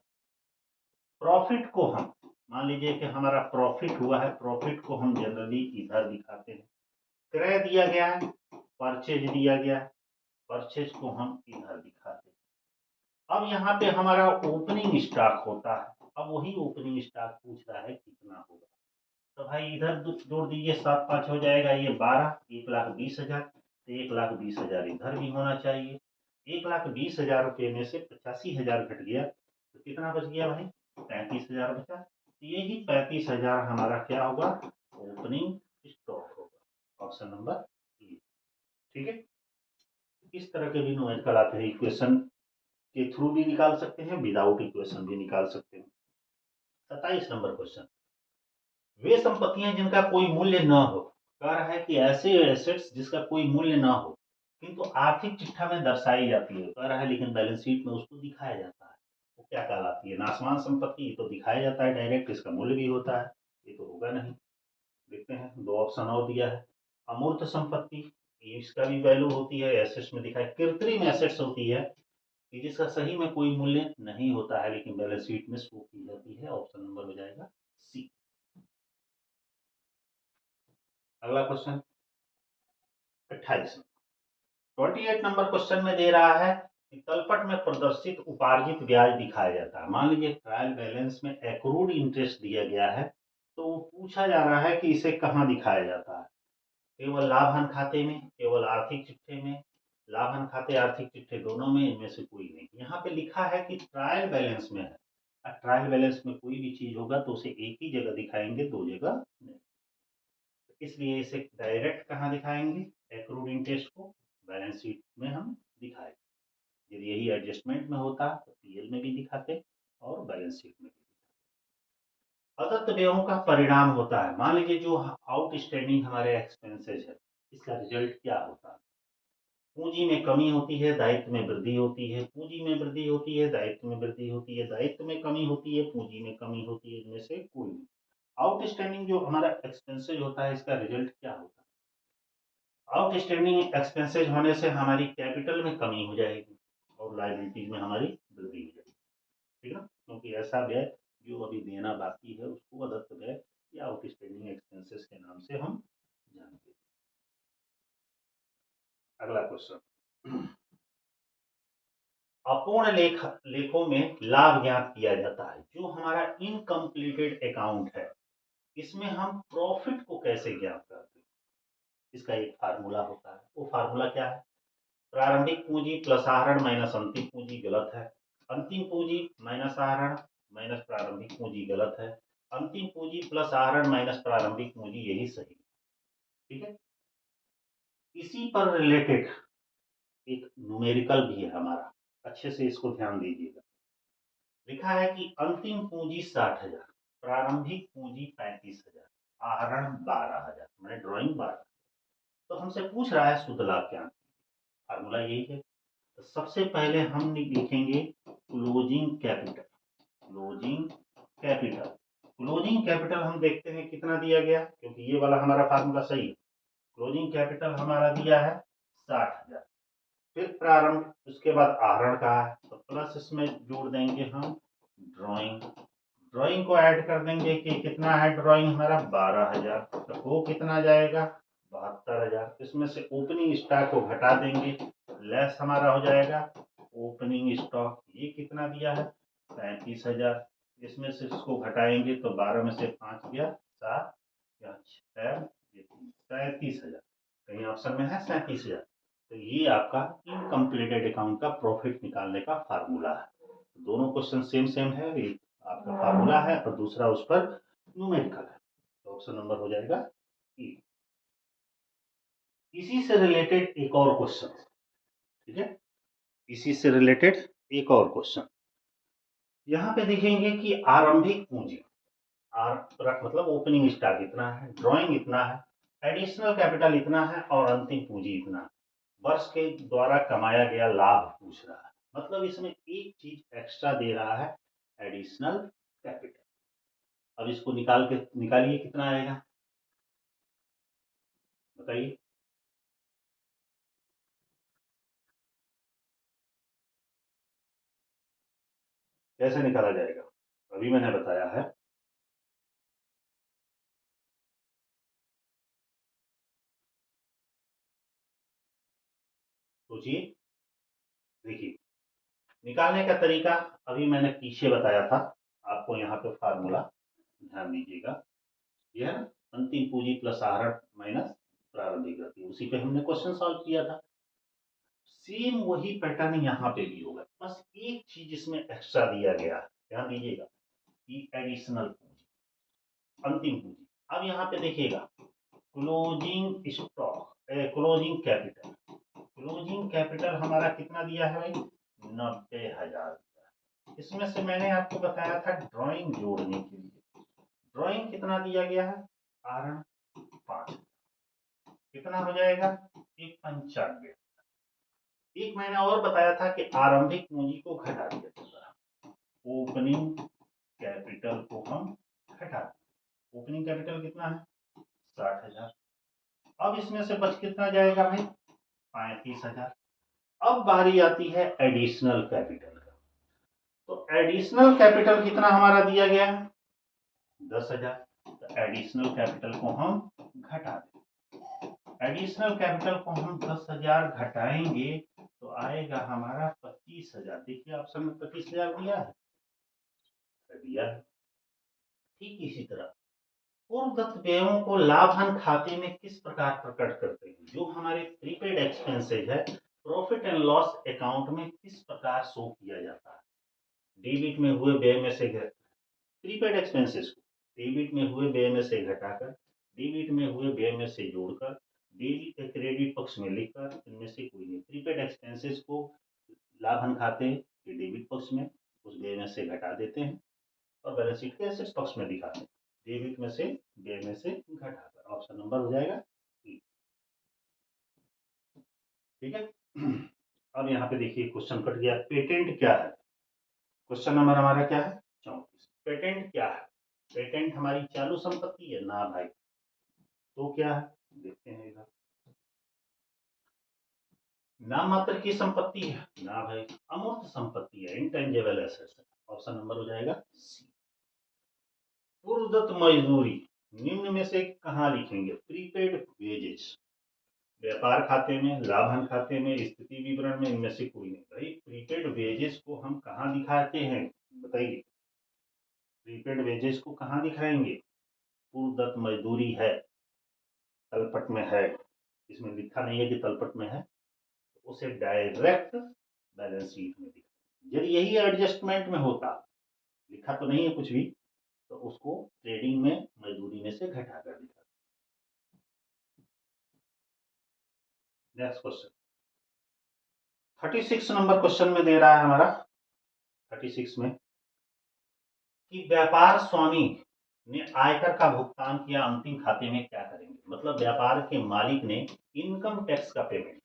[SPEAKER 1] प्रॉफिट को हम मान लीजिए कि हमारा प्रॉफिट हुआ है, प्रॉफिट को हम जनरली इधर दिखाते हैं। क्रय दिया गया है, परचेज दिया गया है, परचेज को हम इधर दिखाते हैं। अब यहाँ पे हमारा ओपनिंग स्टॉक होता है। अब वही ओपनिंग स्टॉक पूछ रहा है कितना होगा। तो भाई इधर जोड़ दीजिए, 7 5 हो जाएगा ये 12, 1,20,000। तो 1,20,000 इधर भी होना चाहिए। 1,20,000 रुपये में से 85,000 घट गया तो कितना बच गया भाई, 35,000 बचा। तो यही 35,000 हमारा क्या होगा, ओपनिंग स्टॉक होगा। Option number A. ठीक है, इस तरह के भी न्यूमेरिकल आते हैं, इक्वेशन के थ्रू भी निकाल सकते हैं, विदाउट इक्वेशन भी निकाल सकते हैं। 27 नंबर क्वेश्चन, वे संपत्तियां जिनका कोई मूल्य न हो। कह रहा है कि ऐसे एसेट्स जिसका कोई मूल्य ना हो किंतु आर्थिक चिट्ठा में दर्शाई जाती है। कह रहा है लेकिन बैलेंस शीट में उसको दिखाया जाता है, वो क्या कहलाती है। नाशवान संपत्ति तो दिखाया जाता है डायरेक्ट, इसका मूल्य भी होता है, ये तो होगा नहीं। देखते हैं, दो ऑप्शन और दिया है। अमूर्त संपत्ति, इसका भी वैल्यू होती है, एसेट्स में दिखाई। कृत्रिम एसेट्स होती है कि जिसका सही में कोई मूल्य नहीं होता है लेकिन बैलेंस शीट में शो की जाती है। ऑप्शन नंबर हो जाएगा सी। अगला क्वेश्चन 28, 28 नंबर क्वेश्चन में दे रहा है कि तलपट में प्रदर्शित उपार्जित ब्याज दिखाया जाता है। मान लीजिए ट्रायल बैलेंस में एक्रूड इंटरेस्ट दिया गया है, तो वो पूछा जा रहा है कि इसे कहाँ दिखाया जाता है। केवल लाभन खाते में, केवल आर्थिक चिट्ठे में, लाभन खाते आर्थिक चिट्ठे दोनों में, इनमें से कोई नहीं। यहाँ पे लिखा है कि ट्रायल बैलेंस में है। ट्रायल बैलेंस में कोई भी चीज होगा तो उसे एक ही जगह दिखाएंगे, दो जगह नहीं। इसलिए इसे डायरेक्ट कहाँ दिखाएंगे, एक्रूड इंटरेस्ट को बैलेंस शीट में हम दिखाएंगे। यदि यही एडजस्टमेंट में होता तो पीएल में भी दिखाते और बैलेंस शीट में भी दिखाते। अदत्त व्ययों का परिणाम होता है। मान लीजिए जो आउटस्टैंडिंग हमारे एक्सपेंसेस है, इसका रिजल्ट क्या होता है। पूंजी में कमी होती है, दायित्व में वृद्धि होती है। पूंजी में वृद्धि होती है, दायित्व में वृद्धि होती है। दायित्व में कमी होती है, पूंजी में कमी होती है। इनमें से कोई नहीं। आउटस्टैंडिंग जो हमारा एक्सपेंसेज होता है, इसका रिजल्ट क्या होता है। आउटस्टैंडिंग एक्सपेंसेज होने से हमारी कैपिटल में कमी हो जाएगी और लायबिलिटीज में हमारी वृद्धि हो जाएगी। ठीक है, क्योंकि ऐसा व्यय जो अभी देना बाकी है उसको अदत्त व्यय या आउटस्टैंडिंग एक्सपेंसेस के नाम से हम जानते हैं। अगला क्वेश्चन, अपूर्ण लेखों में लाभ ज्ञात किया जाता है। जो हमारा इनकम्प्लीटेड अकाउंट है, इसमें हम प्रॉफिट को कैसे ज्ञात करते हैं, इसका एक फार्मूला होता है। वो फार्मूला क्या है? प्रारंभिक पूंजी प्लस आहरण माइनस अंतिम पूंजी गलत है। अंतिम पूंजी माइनस आहरण माइनस प्रारंभिक पूंजी गलत है। अंतिम पूंजी प्लस आहरण माइनस प्रारंभिक पूंजी यही सही है। ठीक है। इसी पर रिलेटेड एक न्यूमेरिकल भी है हमारा, अच्छे से इसको ध्यान दीजिएगा। लिखा है कि अंतिम पूंजी 60,000, प्रारंभिक पूंजी 35,000, आहरण 12,000, मैंने ड्रॉइंग 12। तो हमसे पूछ रहा है शुद्ध लाभ क्या? फार्मूला यही है। तो सबसे पहले हम लिखेंगे closing capital. Closing capital, closing capital हम देखते हैं कितना दिया गया, क्योंकि ये वाला हमारा फार्मूला सही है। क्लोजिंग कैपिटल हमारा दिया है 60,000। फिर प्रारंभ, उसके बाद आहरण का है, तो प्लस इसमें जोड़ देंगे हम ड्राइंग। ड्राइंग को ऐड कर देंगे कि कितना है ड्राइंग हमारा 12,000, तो वो कितना जाएगा 72,000। इसमें से ओपनिंग स्टॉक को घटा देंगे, लेस हमारा हो जाएगा ओपनिंग स्टॉक। ये कितना दिया है 35,000। इसमें से इसको घटाएंगे तो 12 में से 5 गया 7 या 6, 37,000। कहीं ऑप्शन में है 37,000। तो ये आपका इनकम्प्लीटेड अकाउंट का प्रॉफिट निकालने का फार्मूला है। दोनों क्वेश्चन सेम सेम है, एक आपका फार्मूला है और दूसरा उस पर न्यूमेरिकल है। तो ऑप्शन नंबर हो जाएगा ई। इसी से रिलेटेड एक और क्वेश्चन, ठीक है, इसी से रिलेटेड एक और क्वेश्चन। यहाँ पे देखेंगे कि आरंभिक पूंजी मतलब ओपनिंग स्टॉक इतना है, ड्राइंग इतना है, एडिशनल कैपिटल इतना है और अंतिम पूंजी इतना है। वर्ष के द्वारा कमाया गया लाभ पूछ रहा है, मतलब इसमें एक चीज एक्स्ट्रा दे रहा है, एडिशनल कैपिटल। अब इसको निकालिए कितना आएगा, बताइए। कैसे निकाला जाएगा, अभी मैंने बताया है। सोचिए, देखिए, निकालने का तरीका अभी मैंने पीछे बताया था आपको। यहाँ पे फार्मूला ध्यान दीजिएगा, यह है अंतिम पूंजी प्लस आहरण माइनस प्रारंभिक गति। उसी पे हमने क्वेश्चन सॉल्व किया था। सेम वही पैटर्न यहाँ पे भी होगा, बस एक चीज इसमें एक्स्ट्रा दिया गया है, ध्यान दीजिएगा, कि एडिशनल पूंजी, अंतिम पूंजी। अब यहाँ पे देखिएगा closing stock, closing capital. Closing capital हमारा कितना दिया है भाई, 90,000। इसमें से मैंने आपको बताया था ड्राइंग जोड़ने के लिए, ड्राइंग कितना दिया गया है, आहरण 5, कितना हो जाएगा 195। एक मैंने और बताया था कि आरंभिक पूंजी को घटा दिया जाता है, ओपनिंग कैपिटल को हम घटा दें। ओपनिंग कैपिटल कितना है 60,000। अब इसमें से बच कितना जाएगा भाई 35,000। अब बारी आती है एडिशनल कैपिटल का। तो एडिशनल कैपिटल कितना हमारा दिया गया है 10,000। तो एडिशनल कैपिटल को हम घटा दें। एडिशनल कैपिटल को हम 10,000 घटाएंगे तो आएगा हमारा 25,000। देखिए ऑप्शन में 25,000 दिया है, दिया है। ठीक इसी तरह पूर्वदत्त व्ययों को लाभन खाते में किस प्रकार प्रकट करते हैं, जो हमारे प्रीपेड एक्सपेंसेज है प्रॉफिट एंड लॉस अकाउंट में किस प्रकार शो किया जाता है। डेबिट में हुए व्यय में से प्रीपेड एक्सपेंसेस को डेबिट में हुए व्यय में से घटाकर, डेबिट में हुए व्यय में से जोड़कर, डेबिट क्रेडिट पक्ष में लिखकर, इनमें से कोई नहीं। प्रीपेड एक्सपेंसेस को लाभन खाते के डेबिट पक्ष में उस व्यय में से घटा देते हैं और बैलेंस शीट के एसेट्स पक्ष में दिखाते हैं, डेबिट में से व्यय में से घटाकर। ऑप्शन नंबर हो जाएगा E। ठीक है। अब यहाँ पे देखिए क्वेश्चन कट गया। पेटेंट क्या है, क्वेश्चन नंबर हमारा क्या है 34। पेटेंट क्या है, पेटेंट हमारी चालू संपत्ति है ना भाई, तो क्या है देखते हैं इधर। नाम मात्र की संपत्ति है ना भाई, अमूर्त संपत्ति है, इंटेंजिबल एसेट्स है। ऑप्शन नंबर हो जाएगा सी। पूर्वदत्त मजदूरी निम्न में से कहाँ लिखेंगे, प्रीपेड वेजेस, व्यापार खाते में, लाभन खाते में, स्थिति विवरण में, इनमें से कोई नहीं। भाई प्रीपेड वेजेस को हम कहाँ दिखाते हैं बताइए, प्रीपेड वेजेस को कहाँ दिखाएंगे, पूर्व दत्त मजदूरी है, तलपट में है, इसमें लिखा नहीं है कि तलपट में है, तो उसे डायरेक्ट बैलेंस शीट में दिखा। यदि यही एडजस्टमेंट में होता, लिखा तो नहीं है कुछ भी, तो उसको ट्रेडिंग में मजदूरी में से घटा कर दिखा। नेक्स्ट क्वेश्चन 36 नंबर क्वेश्चन में दे रहा है हमारा 36 में कि व्यापार स्वामी ने आयकर का भुगतान किया, अंतिम खाते में क्या करेंगे। मतलब व्यापार के मालिक ने इनकम टैक्स का पेमेंट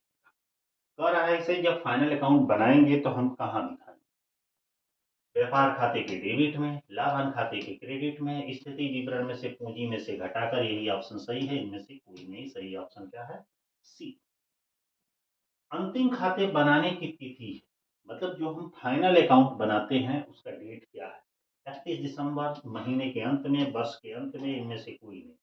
[SPEAKER 1] कह रहा है, इसे जब फाइनल अकाउंट बनाएंगे तो हम कहाँ दिखाएंगे। व्यापार खाते के डेबिट में, लाभन खाते के क्रेडिट में, स्थिति विवरण में से पूंजी में से घटाकर, यही ऑप्शन सही है, इनमें से कोई नहीं। सही ऑप्शन क्या है, सी। अंतिम खाते बनाने की तिथि है, मतलब जो हम फाइनल अकाउंट बनाते हैं उसका डेट क्या है, 31 दिसंबर, महीने के अंत में, वर्ष के अंत में, इनमें से कोई नहीं।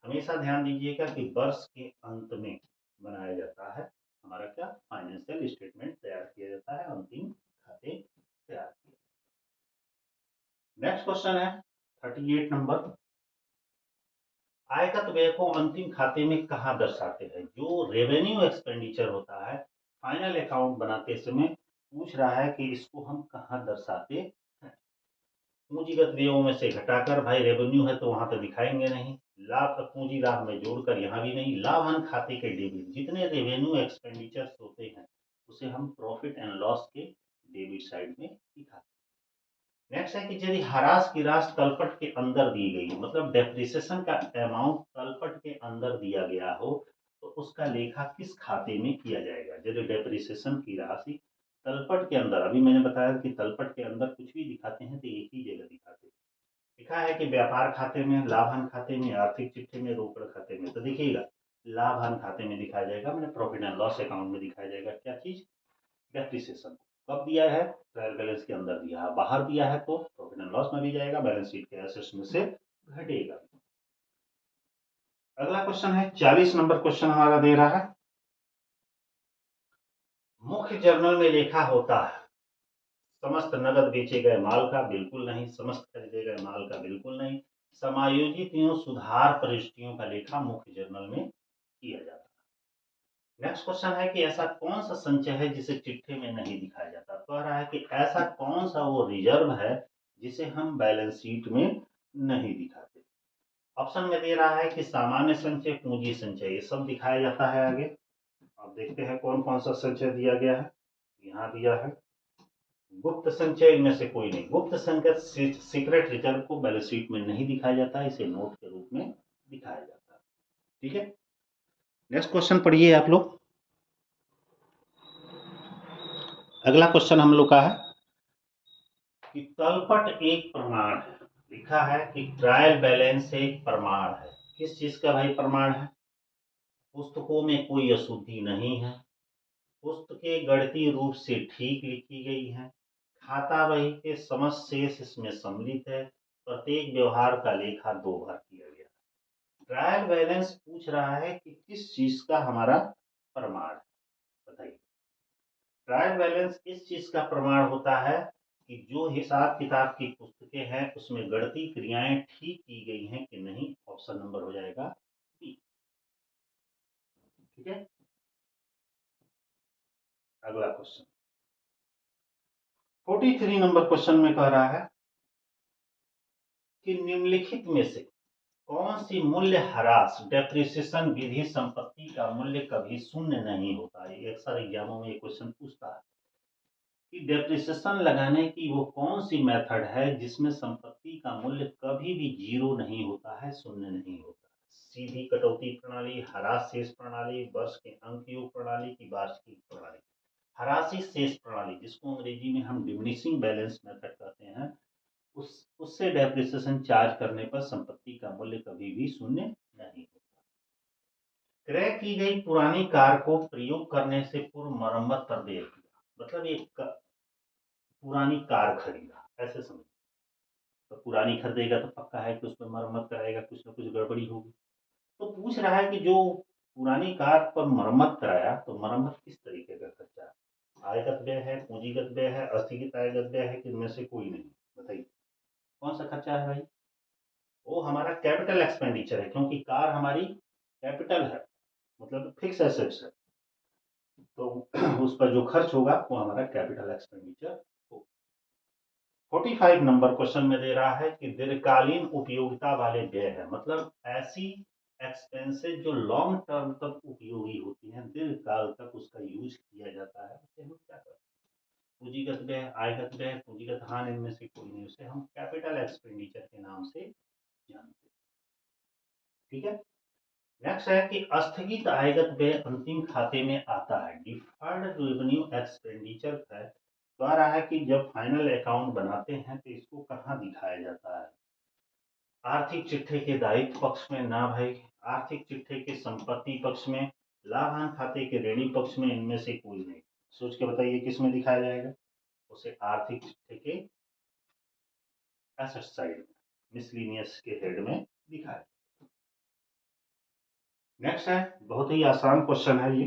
[SPEAKER 1] हमेशा ध्यान दीजिएगा कि वर्ष के अंत में बनाया जाता है हमारा क्या, फाइनेंशियल स्टेटमेंट तैयार किया जाता है, अंतिम खाते तैयार किए। नेक्स्ट क्वेश्चन है 38 नंबर, आयकर व्यय को अंतिम खाते में कहाँ दर्शाते हैं। जो रेवेन्यू एक्सपेंडिचर होता है फाइनल अकाउंट बनाते समय पूछ रहा है कि इसको हम कहाँ दर्शाते हैं। पूंजीगत व्ययों में से घटाकर, भाई रेवेन्यू है तो वहां तो दिखाएंगे नहीं, लाभ पूंजी लाभ में जोड़कर, यहाँ भी नहीं। लाभन खाते के डेबिट, जितने रेवेन्यू एक्सपेंडिचर्स होते हैं उसे हम प्रॉफिट एंड लॉस के डेबिट साइड में दिखाते हैं। नेक्स्ट है कि यदि ह्रास की राशि तलपट के अंदर दी गई, मतलब डेप्रिसिएशन का अमाउंट तलपट के अंदर दिया गया हो, तो उसका लेखा किस खाते में किया जाएगा। यदि डेप्रिसिएशन की राशि तलपट के अंदर, अभी मैंने बताया कि तलपट के अंदर कुछ भी दिखाते हैं तो एक ही जगह दिखाते हैं। लिखा है कि व्यापार खाते में, लाभन खाते में, आर्थिक चिट्ठे में, रोकड़ खाते में, तो देखिएगा लाभन खाते में दिखाया जाएगा, मैंने प्रॉफिट एंड लॉस अकाउंट में दिखाया जाएगा क्या चीज, डेप्रिसिएशन। कब दिया है, ट्रायल बैलेंस के अंदर दिया है, बाहर दिया है तो प्रॉफिट एंड लॉस में भी जाएगा, बैलेंस शीट के एसेट्स में से घटेगा। अगला क्वेश्चन है 40 नंबर क्वेश्चन हमारा दे रहा है, मुख्य जर्नल में लेखा होता है समस्त नगद बेचे गए माल का, बिल्कुल नहीं। समस्त खरीदे गए माल का, बिल्कुल नहीं। समायोजित एवं सुधार परिस्थितियों का लेखा मुख्य जर्नल में किया जाता है। नेक्स्ट क्वेश्चन है कि ऐसा कौन सा संचय है जिसे चिट्ठे में नहीं दिखाया जाता। कह रहा है कि ऐसा कौन सा वो रिजर्व है जिसे हम बैलेंस शीट में नहीं दिखाते। ऑप्शन में दे रहा है कि सामान्य संचय, पूंजी संचय, ये सब दिखाया जाता है आगे। अब देखते हैं कौन कौन सा संचय दिया गया है। यहाँ दिया है गुप्त संचय, इनमें से कोई नहीं। गुप्त संचय सीक्रेट रिजर्व को बैलेंस शीट में नहीं दिखाया जाता, इसे नोट के रूप में दिखाया जाता है। ठीक है, नेक्स्ट क्वेश्चन पढ़िए आप लोग। अगला क्वेश्चन हम लोग का है कि तलपट एक प्रमाण है। लिखा है कि ट्रायल बैलेंस एक प्रमाण है। किस चीज का भाई प्रमाण है, पुस्तकों में कोई अशुद्धि नहीं है, पुस्तकें गणितीय रूप से ठीक लिखी गई हैं, खाता बही के समस्त शेष इसमें सम्मिलित है, प्रत्येक व्यवहार का लेखा 2 बार किया गया। ट्रायल बैलेंस पूछ रहा है कि किस चीज का हमारा प्रमाण है, बताइए। ट्रायल बैलेंस इस चीज का प्रमाण होता है कि जो हिसाब किताब की पुस्तकें हैं उसमें गणितीय क्रियाएं ठीक की गई हैं कि नहीं। ऑप्शन नंबर हो जाएगा बी। ठीक है, अगला क्वेश्चन 43 नंबर क्वेश्चन में कह रहा है कि निम्नलिखित में से कौन सी मूल्य ह्रास डेप्रिसिएशन विधि संपत्ति का मूल्य कभी शून्य नहीं होता है। अक्सर एग्जामों में ये क्वेश्चन पूछता है कि डेप्रिसिएशन लगाने की वो कौन सी मेथड है जिसमें संपत्ति का मूल्य कभी भी जीरो नहीं होता है, शून्य नहीं होता। सीधी कटौती प्रणाली, ह्रास शेष प्रणाली, वर्ष के अंक योग प्रणाली की वार्षिक प्रणाली। ह्रासी शेष प्रणाली, जिसको अंग्रेजी में हम डिमिनिशिंग बैलेंस मेथड कहते हैं, उससे डेप्रिसिएशन चार्ज करने पर संपत्ति का मूल्य कभी भी शून्य नहीं होता। क्रय की गई पुरानी कार को प्रयोग करने से पूर्व मरम्मत पर देय किया, मतलब एक पुरानी कार खरीदा, ऐसे समझ। तो पुरानी खरीदेगा तो पक्का है कि उसमें मरम्मत कराएगा, कुछ ना कुछ गड़बड़ी होगी। तो पूछ रहा है कि जो पुरानी कार पर मरम्मत कराया, तो मरम्मत किस तरीके का खर्चा है, आयगत व्यय है, पूंजीगत व्यय है, अस्थगित आयगत व्यय है, कि इनमें से कोई नहीं। बताइए कौन सा खर्चा है भाई। वो हमारा कैपिटल एक्सपेंडिचर है, क्योंकि कार हमारी कैपिटल है, मतलब फिक्स एसेट्स है, तो उस पर जो खर्च होगा वो हमारा कैपिटल एक्सपेंडिचर हो। 45 नंबर क्वेश्चन में दे रहा है कि दीर्घकालीन उपयोगिता वाले व्यय है, मतलब ऐसी एक्सपेंसेस जो लॉन्ग टर्म तक उपयोगी होती हैं, दीर्घ काल तक उसका यूज किया जाता है, उसे हम क्या करते हैं? पूंजीगत व्यय, आयगत व्यय, पूंजीगत हानि, इनमें से कोई नहीं, उसे हम कैपिटल एक्सपेंडिचर के नाम से जानते हैं। ठीक है। नेक्स्ट है कि अस्थगित आयगत व्यय अंतिम खाते में आता है। डिफर्ड रेवेन्यू एक्सपेंडिचर है, कह रहा है कि जब फाइनल अकाउंट बनाते हैं तो इसको कहाँ दिखाया जाता है? आर्थिक चिट्ठे के दायित्व पक्ष में ना भाई, आर्थिक चिट्ठे के संपत्ति पक्ष में, लाभांश खाते के ऋणी पक्ष में, इनमें से कोई नहीं। सोच के बताइए किस में दिखाया जाएगा? उसे आर्थिक चिट्ठे के एसेट साइड में, मिसलिनियस के हेड में दिखाया। नेक्स्ट है, बहुत ही आसान क्वेश्चन है ये।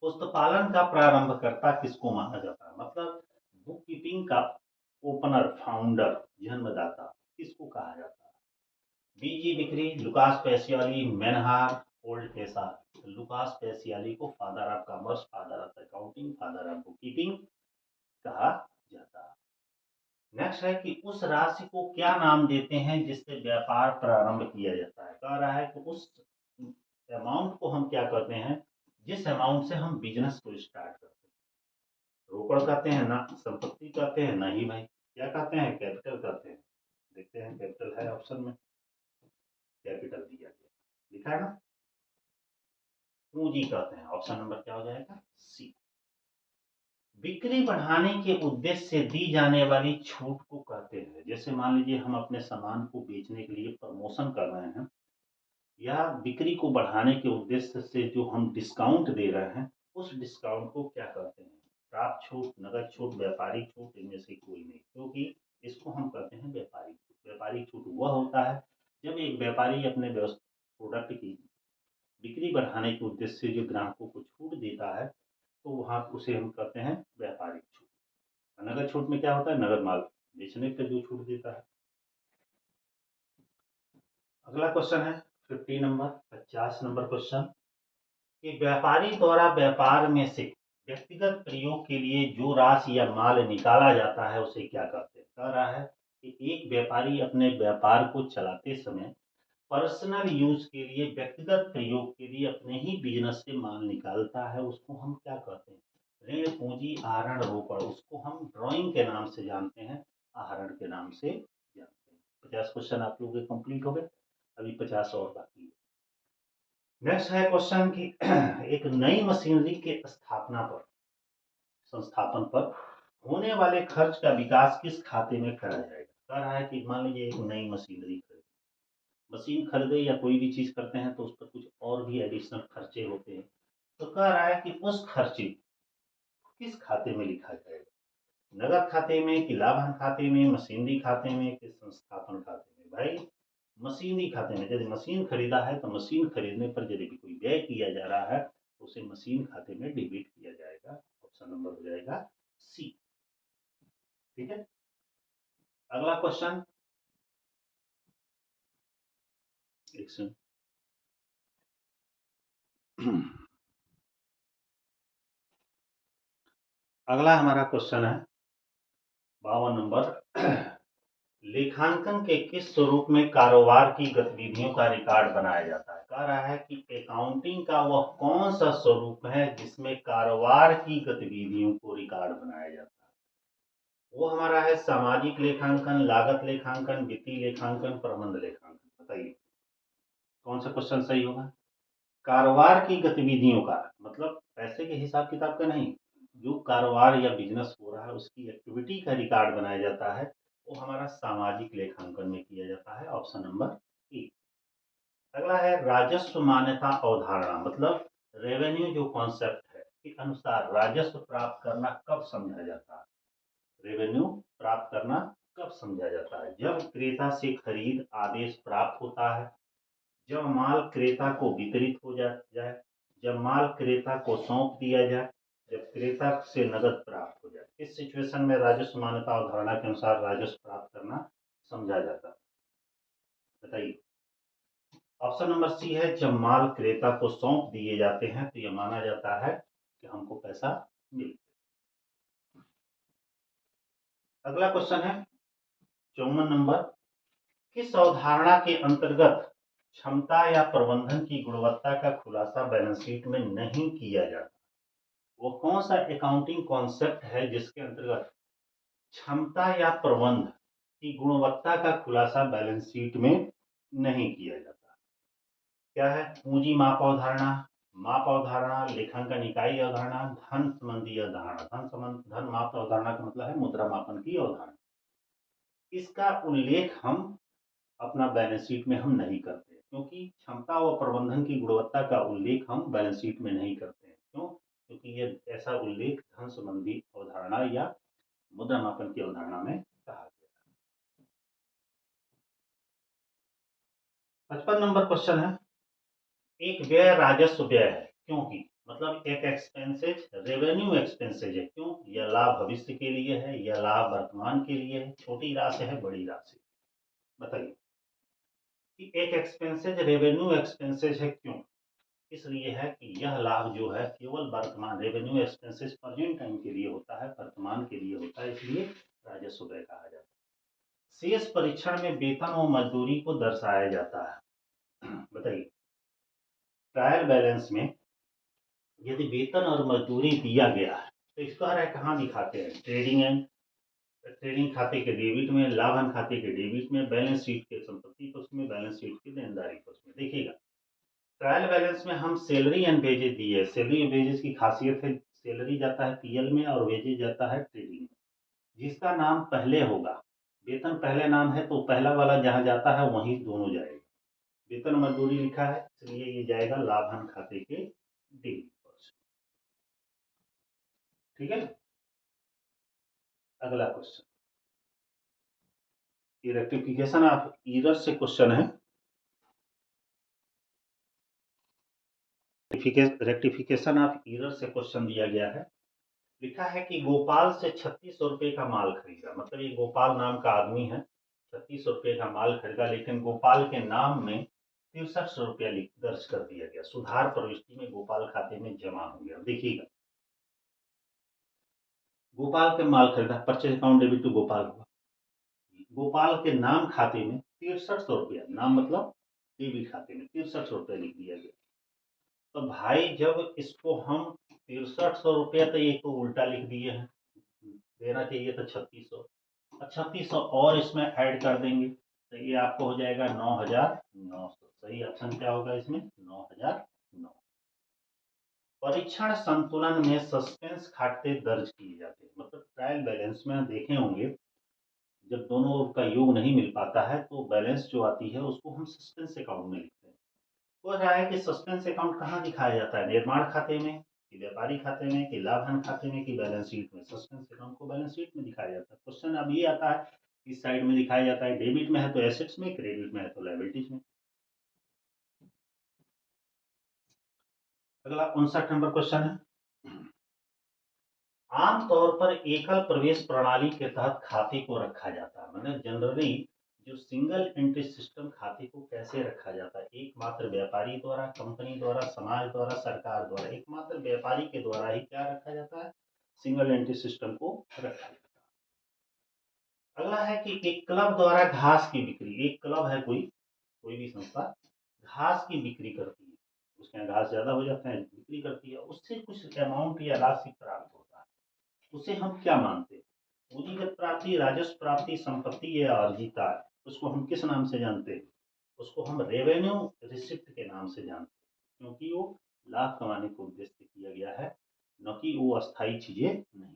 [SPEAKER 1] पुस्तपालन का प्रारंभकर्ता किसको माना जाता है? मतलब बुक कीपिंग का ओपनर, फाउंडर, जन्मदाता किसको कहा जाता है? बीजी बिक्री, लुकास पेसियाली, मेनहार, ओल्ड केसार। लुकास पेसियाली को father of commerce, father of accounting, father of book keeping कहा जाता है। नेक्स्ट है कि उस राशि को क्या नाम देते हैं जिससे व्यापार प्रारंभ किया जाता है? कह रहा है कि उस अमाउंट को हम क्या कहते हैं जिस अमाउंट से हम बिजनेस को स्टार्ट करते हैं? रोकड़ कहते हैं ना, संपत्ति कहते हैं नहीं भाई, क्या कहते हैं? कैपिटल कहते हैं। देखते हैं कैपिटल है ऑप्शन में, कैपिटल दिया गया, लिखा है ना, पूंजी कहते हैं। ऑप्शन नंबर क्या हो जाएगा? सी। बिक्री बढ़ाने के उद्देश्य से दी जाने वाली छूट को कहते हैं, जैसे मान लीजिए हम अपने सामान को बेचने के लिए प्रमोशन कर रहे हैं, या बिक्री को बढ़ाने के उद्देश्य से जो हम डिस्काउंट दे रहे हैं, उस डिस्काउंट को क्या कहते हैं? प्राप्त छूट, नगद छूट, व्यापारिक छूट, इनमें से कोई नहीं, क्योंकि इसको हम कहते हैं व्यापारिक छूट। व्यापारिक छूट वह होता है जब एक व्यापारी अपने प्रोडक्ट की बिक्री बढ़ाने के उद्देश्य से जो ग्राहकों को छूट देता है, तो वहाँ उसे हम कहते हैं व्यापारिक छूट। नगद छूट में क्या होता है? नगद माल बेचने पर जो छूट देता है। अगला क्वेश्चन है 50 नंबर क्वेश्चन, कि व्यापारी द्वारा व्यापार में से व्यक्तिगत प्रयोग के लिए जो राशि या माल निकाला जाता है उसे क्या कहते हैं? कह रहा है कि एक व्यापारी अपने व्यापार को चलाते समय पर्सनल यूज के लिए, व्यक्तिगत प्रयोग के लिए अपने ही बिजनेस से माल निकालता है, उसको हम क्या कहते हैं? ऋण, पूंजी, आहरण, रोकड़। उसको हम ड्राइंग के नाम से जानते हैं, आहरण के नाम से जानते हैं। 50 क्वेश्चन आप लोगों के कंप्लीट हो गए, अभी 50 और बाकी है। नेक्स्ट है क्वेश्चन कि एक नई मशीनरी के स्थापना पर, संस्थापन पर होने वाले खर्च का विकास किस खाते में करा जाएगा? कह रहा है कि मान लीजिए एक नई मशीनरी खरीदी, मशीन खरीदे या कोई भी चीज करते हैं तो उस पर कुछ और भी एडिशनल खर्चे होते हैं, तो कह रहा है कि उस खर्चे किस खाते में लिखा जाएगा? नगद खाते में, कि लाभांश खाते में, मशीनरी खाते में, कि संस्थापन खाते में? भाई मशीनरी खाते में। यदि मशीन खरीदा है तो मशीन खरीदने पर यदि भी कोई व्यय किया जा रहा है तो उसे मशीन खाते में डेबिट किया जाएगा। ऑप्शन नंबर हो जाएगा सी। ठीक है। अगला क्वेश्चन, एक सेकंड। अगला हमारा क्वेश्चन है 52 नंबर, लेखांकन के किस स्वरूप में कारोबार की गतिविधियों का रिकॉर्ड बनाया जाता है? कह रहा है कि अकाउंटिंग का वह कौन सा स्वरूप है जिसमें कारोबार की गतिविधियों को रिकॉर्ड बनाया जाता है? वो हमारा है सामाजिक लेखांकन, लागत लेखांकन, वित्तीय लेखांकन, प्रबंध लेखांकन। बताइए कौन सा क्वेश्चन सही होगा? कारोबार की गतिविधियों का मतलब पैसे के हिसाब किताब का नहीं, जो कारोबार या बिजनेस हो रहा है उसकी एक्टिविटी का रिकॉर्ड बनाया जाता है, वो हमारा सामाजिक लेखांकन में किया जाता है। Option number A. अगला है राजस्व मान्यता अवधारणा, मतलब रेवेन्यू जो कॉन्सेप्ट है के अनुसार राजस्व प्राप्त करना कब समझा जाता है? रेवेन्यू प्राप्त करना कब समझा जाता है? जब क्रेता से खरीद आदेश प्राप्त होता है, जब माल क्रेता को वितरित हो जाए, जब माल क्रेता को सौंप दिया जाए, जब क्रेता से नगद प्राप्त हो जाए। इस सिचुएशन में राजस्व मान्यता अवधारणा के अनुसार राजस्व प्राप्त करना समझा जाता है। बताइए। ऑप्शन नंबर सी है, जब माल क्रेता को सौंप दिए जाते हैं तो यह माना जाता है कि हमको पैसा मिल। अगला क्वेश्चन है 54 नंबर, किस अवधारणा के अंतर्गत क्षमता या प्रबंधन की गुणवत्ता का खुलासा बैलेंस शीट में नहीं किया जाता? वो कौन सा अकाउंटिंग कॉन्सेप्ट है जिसके अंतर्गत क्षमता या प्रबंध की गुणवत्ता का खुलासा बैलेंस शीट में नहीं किया जाता? क्या है? पूंजी माप अवधारणा, माप अवधारणा, लेखांकन इकाई अवधारणा, धन संबंधी अवधारणा। धन माप अवधारणा का मतलब है मुद्रा मापन की अवधारणा। इसका उल्लेख हम अपना बैलेंस शीट में हम नहीं करते, क्योंकि क्षमता व प्रबंधन की गुणवत्ता का उल्लेख हम बैलेंस शीट में नहीं करते हैं। क्यों? क्योंकि ये ऐसा उल्लेख धन संबंधी अवधारणा या मुद्रा मापन की अवधारणा में कहा गया है। 55 नंबर क्वेश्चन है, एक व्यय राजस्व व्यय है क्योंकि, मतलब एक एक्सपेंसेज रेवेन्यू एक्सपेंसेज है। क्यों? यह लाभ भविष्य के लिए है, यह लाभ वर्तमान के लिए है, छोटी राशि है, बड़ी राशि? बताइए कि एक एक्सपेंसेज रेवेन्यू एक्सपेंसेज है क्यों? इसलिए है कि यह लाभ जो है केवल वर्तमान, रेवेन्यू एक्सपेंसेस प्रेजेंट टाइम के लिए होता है, वर्तमान के लिए होता है, इसलिए राजस्व व्यय कहा जाता है। शेष परीक्षण में वेतन और मजदूरी को दर्शाया जाता है। बताइए, ट्रायल बैलेंस में यदि वेतन और मजदूरी दिया गया है तो इसको कहाँ दिखाते हैं? ट्रेडिंग खाते के डेबिट में, लाभन खाते के डेबिट में, बैलेंस शीट के संपत्ति पक्ष में, बैलेंस शीट के देनदारी पक्ष में। देखिएगा, ट्रायल बैलेंस में हम सैलरी एंड वेजेज दिए। सैलरी एंड वेजेज की खासियत है, सैलरी जाता है पीएल में और वेजेज जाता है ट्रेडिंग में। जिसका नाम पहले होगा, वेतन पहले नाम है तो पहला वाला जहां जाता है वहीं दोनों जाएगा। वेतन मजदूरी लिखा है इसलिए ये जाएगा लाभन खाते के डेबिट पक्ष। ठीक है। अगला क्वेश्चन, ये रेक्टिफिकेशन ऑफ ईरर से क्वेश्चन है। रेक्टिफिकेशन ऑफ ईरर से क्वेश्चन दिया गया है। लिखा है कि गोपाल से 3600 रुपये का माल खरीदा, मतलब ये गोपाल नाम का आदमी है, 3600 रुपये का माल खरीदा, लेकिन गोपाल के नाम में 6300 रुपया दर्ज कर दिया गया। सुधार प्रविष्टि में गोपाल खाते में जमा हो गया। देखिएगा, गोपाल के माल खरीदा, purchase account debit to Gopal हुआ। गोपाल के नाम खाते में 6300 रुपया, नाम मतलब डेबिट खाते में 6300 रुपया लिख दिया गया। तो भाई जब इसको हम 6300 रुपया, तो एक तो उल्टा लिख दिए हैं, देना चाहिए था 3600, 3600 और इसमें ऐड कर देंगे तो ये आपको हो जाएगा 9900। सही ऑप्शन क्या होगा इसमें? 9009। परीक्षण संतुलन में सस्पेंस खाते दर्ज किए जाते हैं, मतलब ट्रायल बैलेंस में देखे होंगे, जब दोनों का योग नहीं मिल पाता है तो बैलेंस जो आती है उसको हम सस्पेंस अकाउंट में लिखते हैं। हो रहा है कि सस्पेंस अकाउंट कहाँ दिखाया जाता है? निर्माण खाते में कि व्यापारी खाते में कि लाभन खाते में कि बैलेंस शीट में? सस्पेंस अकाउंट को बैलेंस शीट में दिखाया जाता है। क्वेश्चन अब ये आता है, इस साइड में दिखाया जाता है, डेबिट में है तो एसेट्स में, क्रेडिट में है तो लायबिलिटीज में। अगला 59 नंबर क्वेश्चन है, आमतौर पर एकल प्रवेश प्रणाली के तहत खाते को रखा जाता है, मतलब जनरली जो सिंगल एंट्री सिस्टम खाते को कैसे रखा जाता है? एकमात्र व्यापारी द्वारा, कंपनी द्वारा, समाज द्वारा, सरकार द्वारा। एकमात्र व्यापारी के द्वारा ही क्या रखा जाता है? सिंगल एंट्री सिस्टम को रखा जाता है। अगला है कि एक क्लब द्वारा घास की बिक्री, एक क्लब है कोई भी संस्था घास की बिक्री करती है, उसके यहाँ घास ज्यादा हो जाता है, बिक्री करती है, उससे कुछ अमाउंट या राशि प्राप्त होता है, उसे हम क्या मानते हैं? पूंजीगत प्राप्ति, राजस्व प्राप्ति, संपत्ति या अर्जित आय, उसको हम किस नाम से जानते हैं? उसको हम रेवेन्यू रिसिप्ट के नाम से जानते हैं, क्योंकि वो लाभ कमाने के उद्देश्य से किया गया है, न कि वो अस्थायी चीजें नहीं।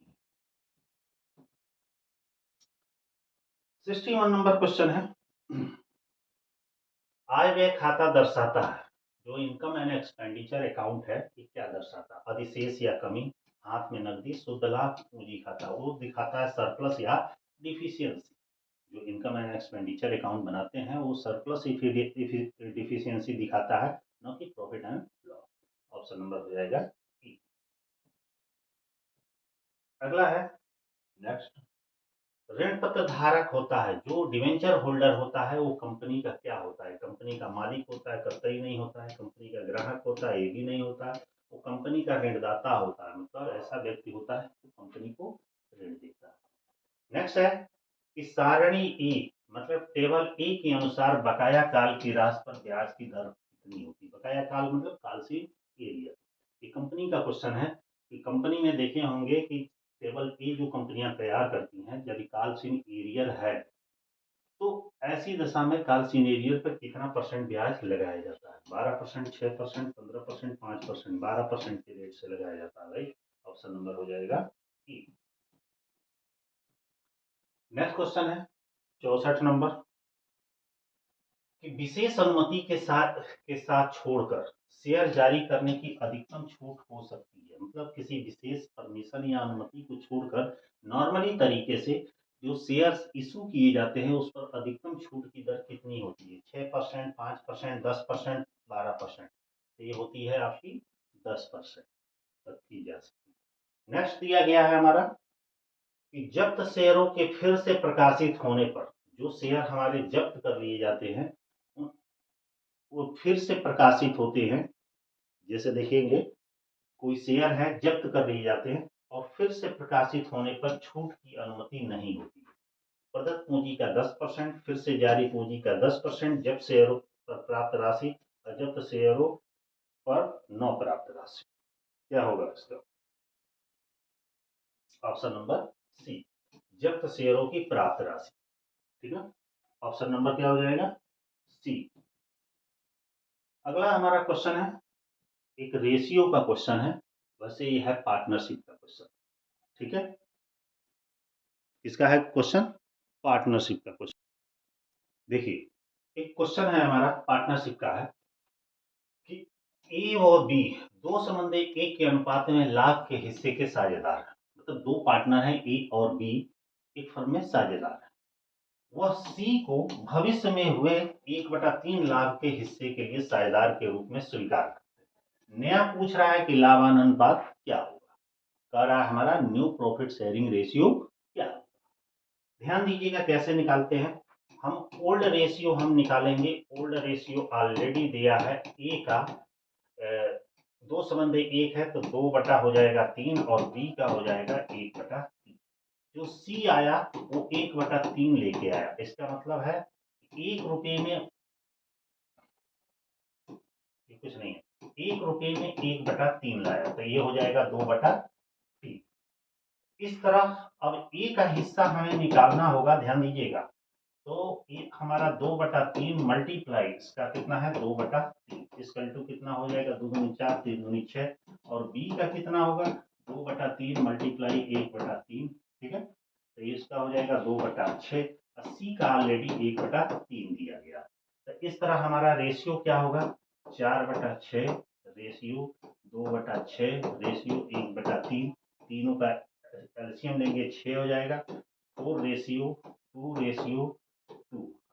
[SPEAKER 1] 61 नंबर क्वेश्चन है, आय व्यय खाता दर्शाता है, जो इनकम एंड एक्सपेंडिचर अकाउंट है ये क्या दर्शाता है? अधिशेष या कमी, हाथ में नकदी, शुद्ध लाभ, पूंजी खाता। वो दिखाता है सरप्लस या डिफिशियंसी। जो इनकम एंड एक्सपेंडिचर अकाउंट बनाते हैं वो सरप्लस डिफिशियंसी दिखाता है, न कि profit and loss. Option number हो जाएगा E। अगला है नेक्स्ट, ऋण पत्र धारक होता है, जो डिवेंचर होल्डर होता है, वो कंपनी का क्या होता है? कंपनी का मालिक होता है, कतई नहीं होता है। कंपनी का ग्राहक होता है, ये भी नहीं होता है। वो कंपनी का ऋणदाता होता है, मतलब ऐसा व्यक्ति होता है जो कंपनी को ऋण देता है। नेक्स्ट है कि सारणी ए, मतलब टेबल ए के अनुसार बकाया काल की राशि पर ब्याज की दर कितनी होती है? बकाया काल मतलब कालशील एरियर। ये कंपनी का क्वेश्चन है कि कंपनी में देखे होंगे कि टेबल ए जो कंपनियां तैयार करती हैं, यदि कालशील एरियर है तो ऐसी दशा में कालशील एरियर पर कितना परसेंट ब्याज लगाया जाता है? 12%, 6%, 15%, 5%। 12% के रेट से लगाया जाता है भाई। ऑप्शन नंबर हो जाएगा ई। नेक्स्ट क्वेश्चन है 64 नंबर कि विशेष अनुमति के साथ छोड़कर शेयर जारी करने की अधिकतम छूट हो सकती है। मतलब किसी विशेष परमिशन या अनुमति को छोड़कर नॉर्मली तरीके से जो शेयर्स इशू किए जाते हैं उस पर अधिकतम छूट की दर कितनी होती है? 6%, 5%, 10%, 12%। तो ये होती है आपकी 10% तक की जा सकती है। नेक्स्ट दिया गया है हमारा कि जब्त शेयरों के फिर से प्रकाशित होने पर, जो शेयर हमारे जब्त कर लिए जाते हैं वो फिर से प्रकाशित होते हैं। जैसे देखेंगे कोई शेयर है जब्त कर लिए जाते हैं और फिर से प्रकाशित होने पर छूट की अनुमति नहीं होती। प्रदत्त पूंजी का 10%, फिर से जारी पूंजी का 10%, जब्त शेयरों पर प्राप्त राशि, अजब्त शेयरों पर न प्राप्त राशि। क्या होगा इसका? ऑप्शन नंबर सी, जब्त शेयरों की प्राप्त राशि। ठीक है, ऑप्शन नंबर क्या हो जाएगा? सी। अगला हमारा क्वेश्चन है, एक रेशियो का क्वेश्चन है। वैसे ये है पार्टनरशिप का क्वेश्चन। ठीक है, इसका है क्वेश्चन पार्टनरशिप का क्वेश्चन। देखिए एक क्वेश्चन है हमारा पार्टनरशिप का है कि ए और बी दो संबंधी एक के अनुपात में लाभ के हिस्से के साझेदार हैं। मतलब दो पार्टनर हैं ए और बी, एक फर्म में साझेदार है। वह सी को भविष्य में हुए 1/3 लाभ के हिस्से के लिए साझेदार के रूप में स्वीकार करते हैं। नया पूछ रहा है कि लाभान अनुपात क्या होगा। कह रहा है हमारा न्यू प्रॉफिट शेयरिंग रेशियो क्या होगा। ध्यान दीजिएगा कैसे निकालते हैं। हम ओल्ड रेशियो हम निकालेंगे। ओल्ड रेशियो ऑलरेडी दिया है ए का दो संबंध एक है तो 2 बटा हो जाएगा 3 और बी का हो जाएगा 1/3। जो सी आया वो 1/3 लेके आया। इसका मतलब है 1 रुपये में, ये कुछ नहीं है, 1 रुपये में 1/3 लाया तो ये हो जाएगा 2/3। इस तरह अब ए का हिस्सा हमें निकालना होगा। ध्यान दीजिएगा, तो ये हमारा 2/3 मल्टीप्लाई इसका कितना है 2/3, इसका टू कितना हो जाएगा 2 दूनी 4, 3 दूनी 6। और बी का कितना होगा 2/3 मल्टीप्लाई 1/3। ठीक है, तो इसका हो जाएगा 2/6। सी का ऑलरेडी 1/3 दिया गया। तो इस तरह हमारा रेशियो क्या होगा 4/6 रेशियो 2/6 रेशियो 1/3। तीनों का एलसीएम लेंगे 6 हो जाएगा। 4:2:2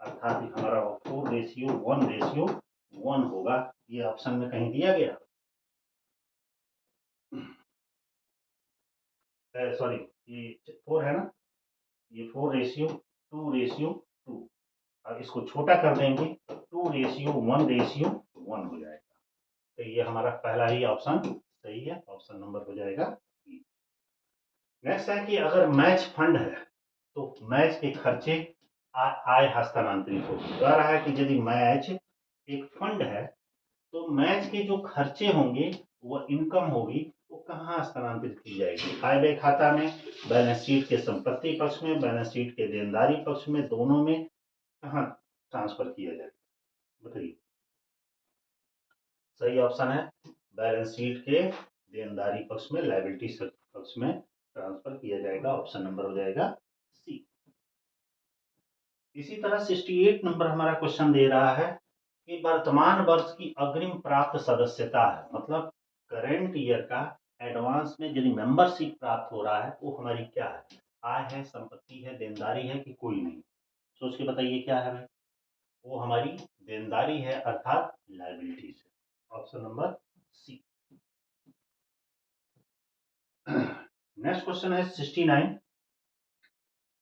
[SPEAKER 1] अर्थात हमारा 4:1:1 होगा। ये ऑप्शन में कहीं दिया गया, सॉरी ये 4 है ना, ये 4:2:2। अब इसको छोटा कर देंगे तो 2:1:1 हो जाएगा। तो ये हमारा पहला ही ऑप्शन सही है। ऑप्शन नंबर हो जाएगा। नेक्स्ट है कि अगर मैच फंड है तो मैच के खर्चे आय हस्तांतरित हो। कह रहा है कि यदि मैच एक फंड है तो मैच के जो खर्चे होंगे वो इनकम होगी वो कहाँ हस्तांतरित की जाएगी? आय व्यय खाता में, बैलेंस शीट के संपत्ति पक्ष में, बैलेंस शीट के देनदारी पक्ष में, दोनों में कहाँ ट्रांसफर किया जाएगा? बताइए। सही ऑप्शन है बैलेंस शीट के देनदारी पक्ष में, लायबिलिटी पक्ष में ट्रांसफर किया जाएगा। ऑप्शन नंबर हो जाएगा सी। इसी तरह 68 नंबर हमारा क्वेश्चन दे रहा है कि वर्तमान वर्ष की अग्रिम प्राप्त सदस्यता है। मतलब करेंट ईयर का एडवांस में यदि मेंबरशिप प्राप्त हो रहा है वो हमारी क्या है? आय है, संपत्ति है, देनदारी है कि कोई नहीं? सोच के बताइए क्या है भाई। वो हमारी देनदारी है अर्थात लायबिलिटीज है। Option number C. Next question है 69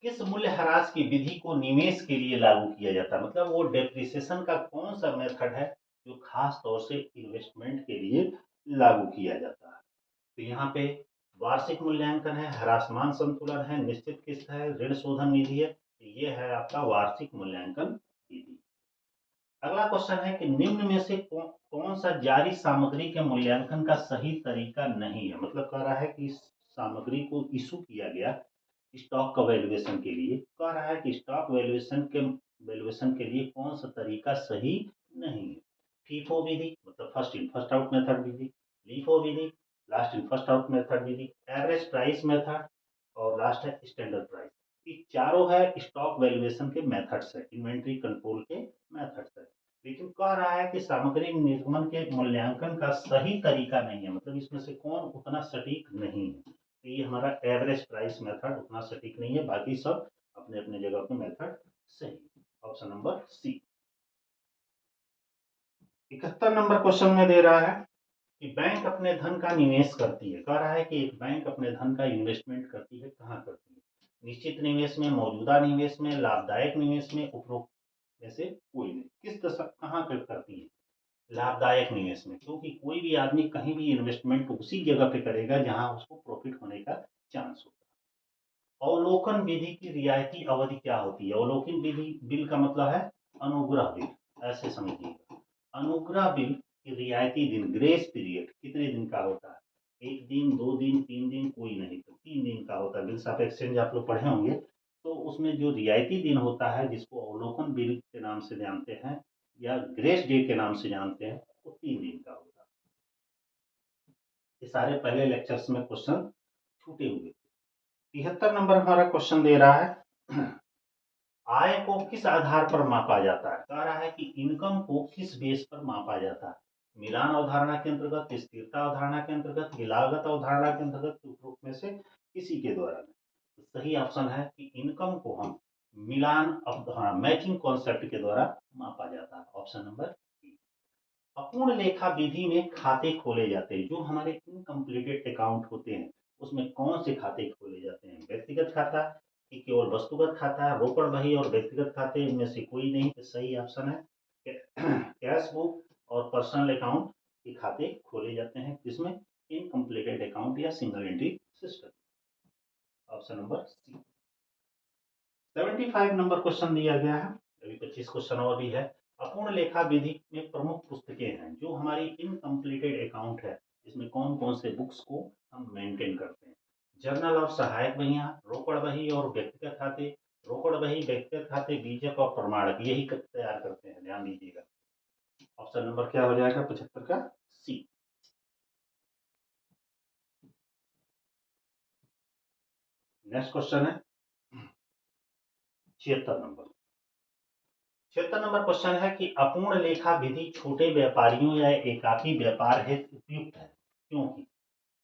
[SPEAKER 1] किस मूल्यह्रास की विधि को निवेश के लिए लागू किया जाता है, मतलब वो डेप्रिसिएशन का कौन सा मेथड है जो खास तौर से इन्वेस्टमेंट के लिए लागू किया जाता है। तो यहाँ पे वार्षिक मूल्यांकन है, ह्रासमान संतुलन है, निश्चित किस्त है, ऋण शोधन निधि है। तो ये है आपका वार्षिक मूल्यांकन विधि। अगला क्वेश्चन है कि निम्न में से कौन सा जारी सामग्री के मूल्यांकन का सही तरीका नहीं है, मतलब कह रहा है कि इस सामग्री को इशू किया गया स्टॉक का वैल्यूएशन के लिए, कह रहा है कि स्टॉक वैल्यूएशन के लिए कौन सा तरीका सही नहीं है। फीफो विधि मतलब first in first out method Vidhi, LIFO Vidhi last in first out method Vidhi, average price method और लास्ट है स्टैंडर्ड प्राइस। ये चारों है स्टॉक वैल्यूएशन के मेथड्स है, इन्वेंट्री कंट्रोल के मेथड्स है। लेकिन कह रहा है कि सामग्री निर्गमन के मूल्यांकन का सही तरीका नहीं है, मतलब इसमें से कौन उतना सटीक नहीं है। तो ये हमारा एवरेज प्राइस मेथड उतना सटीक नहीं है, बाकी सब अपने अपने जगह पे मेथड सही। Option number C. 71 number question में दे रहा है कि बैंक अपने धन का निवेश करती है, कह रहा है कि एक बैंक अपने धन का इन्वेस्टमेंट करती है, कहाँ करती है? निश्चित निवेश में, मौजूदा निवेश में, लाभदायक निवेश में, उपरोक्त में से कोई नहीं। किस दशक कहाँ कर करती है? लाभदायक निवेश में, क्योंकि कोई भी आदमी कहीं भी इन्वेस्टमेंट उसी जगह पे करेगा जहां उसको प्रॉफिट होने का चांस होगा। अवलोकन विधि की रियायती अवधि क्या होती है? अवलोकन विधि बिल का मतलब है अनुग्रह बिल, ऐसे समझिएगा। अनुग्रह बिल की रियायती दिन ग्रेस पीरियड कितने दिन का होता है? 1 दिन, 2 दिन, 3 दिन, कोई नहीं, तो 3 दिन का होता है। बिल्स ऑफ एक्सचेंज आप लोग पढ़े होंगे, तो उसमें जो रियायती दिन होता है जिसको अवलोकन बिल के नाम से जानते हैं या ग्रेस डे के नाम से जानते हैं, वो 3 दिन का होता है। ये सारे पहले लेक्चर्स में क्वेश्चन छूटे हुए थे। 73 नंबर हमारा क्वेश्चन दे रहा है आय को किस आधार पर मापा जाता है? कह रहा है कि इनकम को किस बेस पर मापा जाता है? मिलान अवधारणा के अंतर्गत, स्थिरता अवधारणा के अंतर्गत, लागत अवधारणा के अंतर्गत, उपरोक्त में से किसी के द्वारा? तो सही ऑप्शन है कि इनकम को हम मिलान अवधारणा मैचिंग कॉन्सेप्ट के द्वारा मापा जाता है। Option number B. अपूर्ण लेखा विधि में खाते खोले जाते हैं, जो हमारे इनकम्प्लीटेड अकाउंट होते हैं उसमें कौन से खाते खोले जाते हैं? व्यक्तिगत खाता कि केवल वस्तुगत खाता, रोकड़ बही और व्यक्तिगत खाते, इनमें से कोई नहीं। तो सही ऑप्शन है कैश बुक और पर्सनल अकाउंट के खाते खोले जाते हैं, जिसमें इनकम्प्लीटेड अकाउंट या single entry system. Option number C. 75 number question दिया गया है, अभी 25 क्वेश्चन और भी है। अपूर्ण लेखा विधि में प्रमुख पुस्तकें हैं जो हमारी इनकम्प्लीटेड अकाउंट है, इसमें कौन कौन से बुक्स को हम मेंटेन करते हैं? जर्नल और सहायक बहियां, रोकड़ बही और व्यक्तिगत खाते, रोकड़ बही, व्यक्तिगत खाते, बीजक और प्रमाणक, यही तैयार करते हैं, ध्यान दीजिएगा। ऑप्शन नंबर क्या हो जाएगा 75 का? सी। नेक्स्ट क्वेश्चन है 76 नंबर। 76 नंबर क्वेश्चन है कि अपूर्ण लेखा विधि छोटे व्यापारियों या एकाकी व्यापार हेतु उपयुक्त है, क्योंकि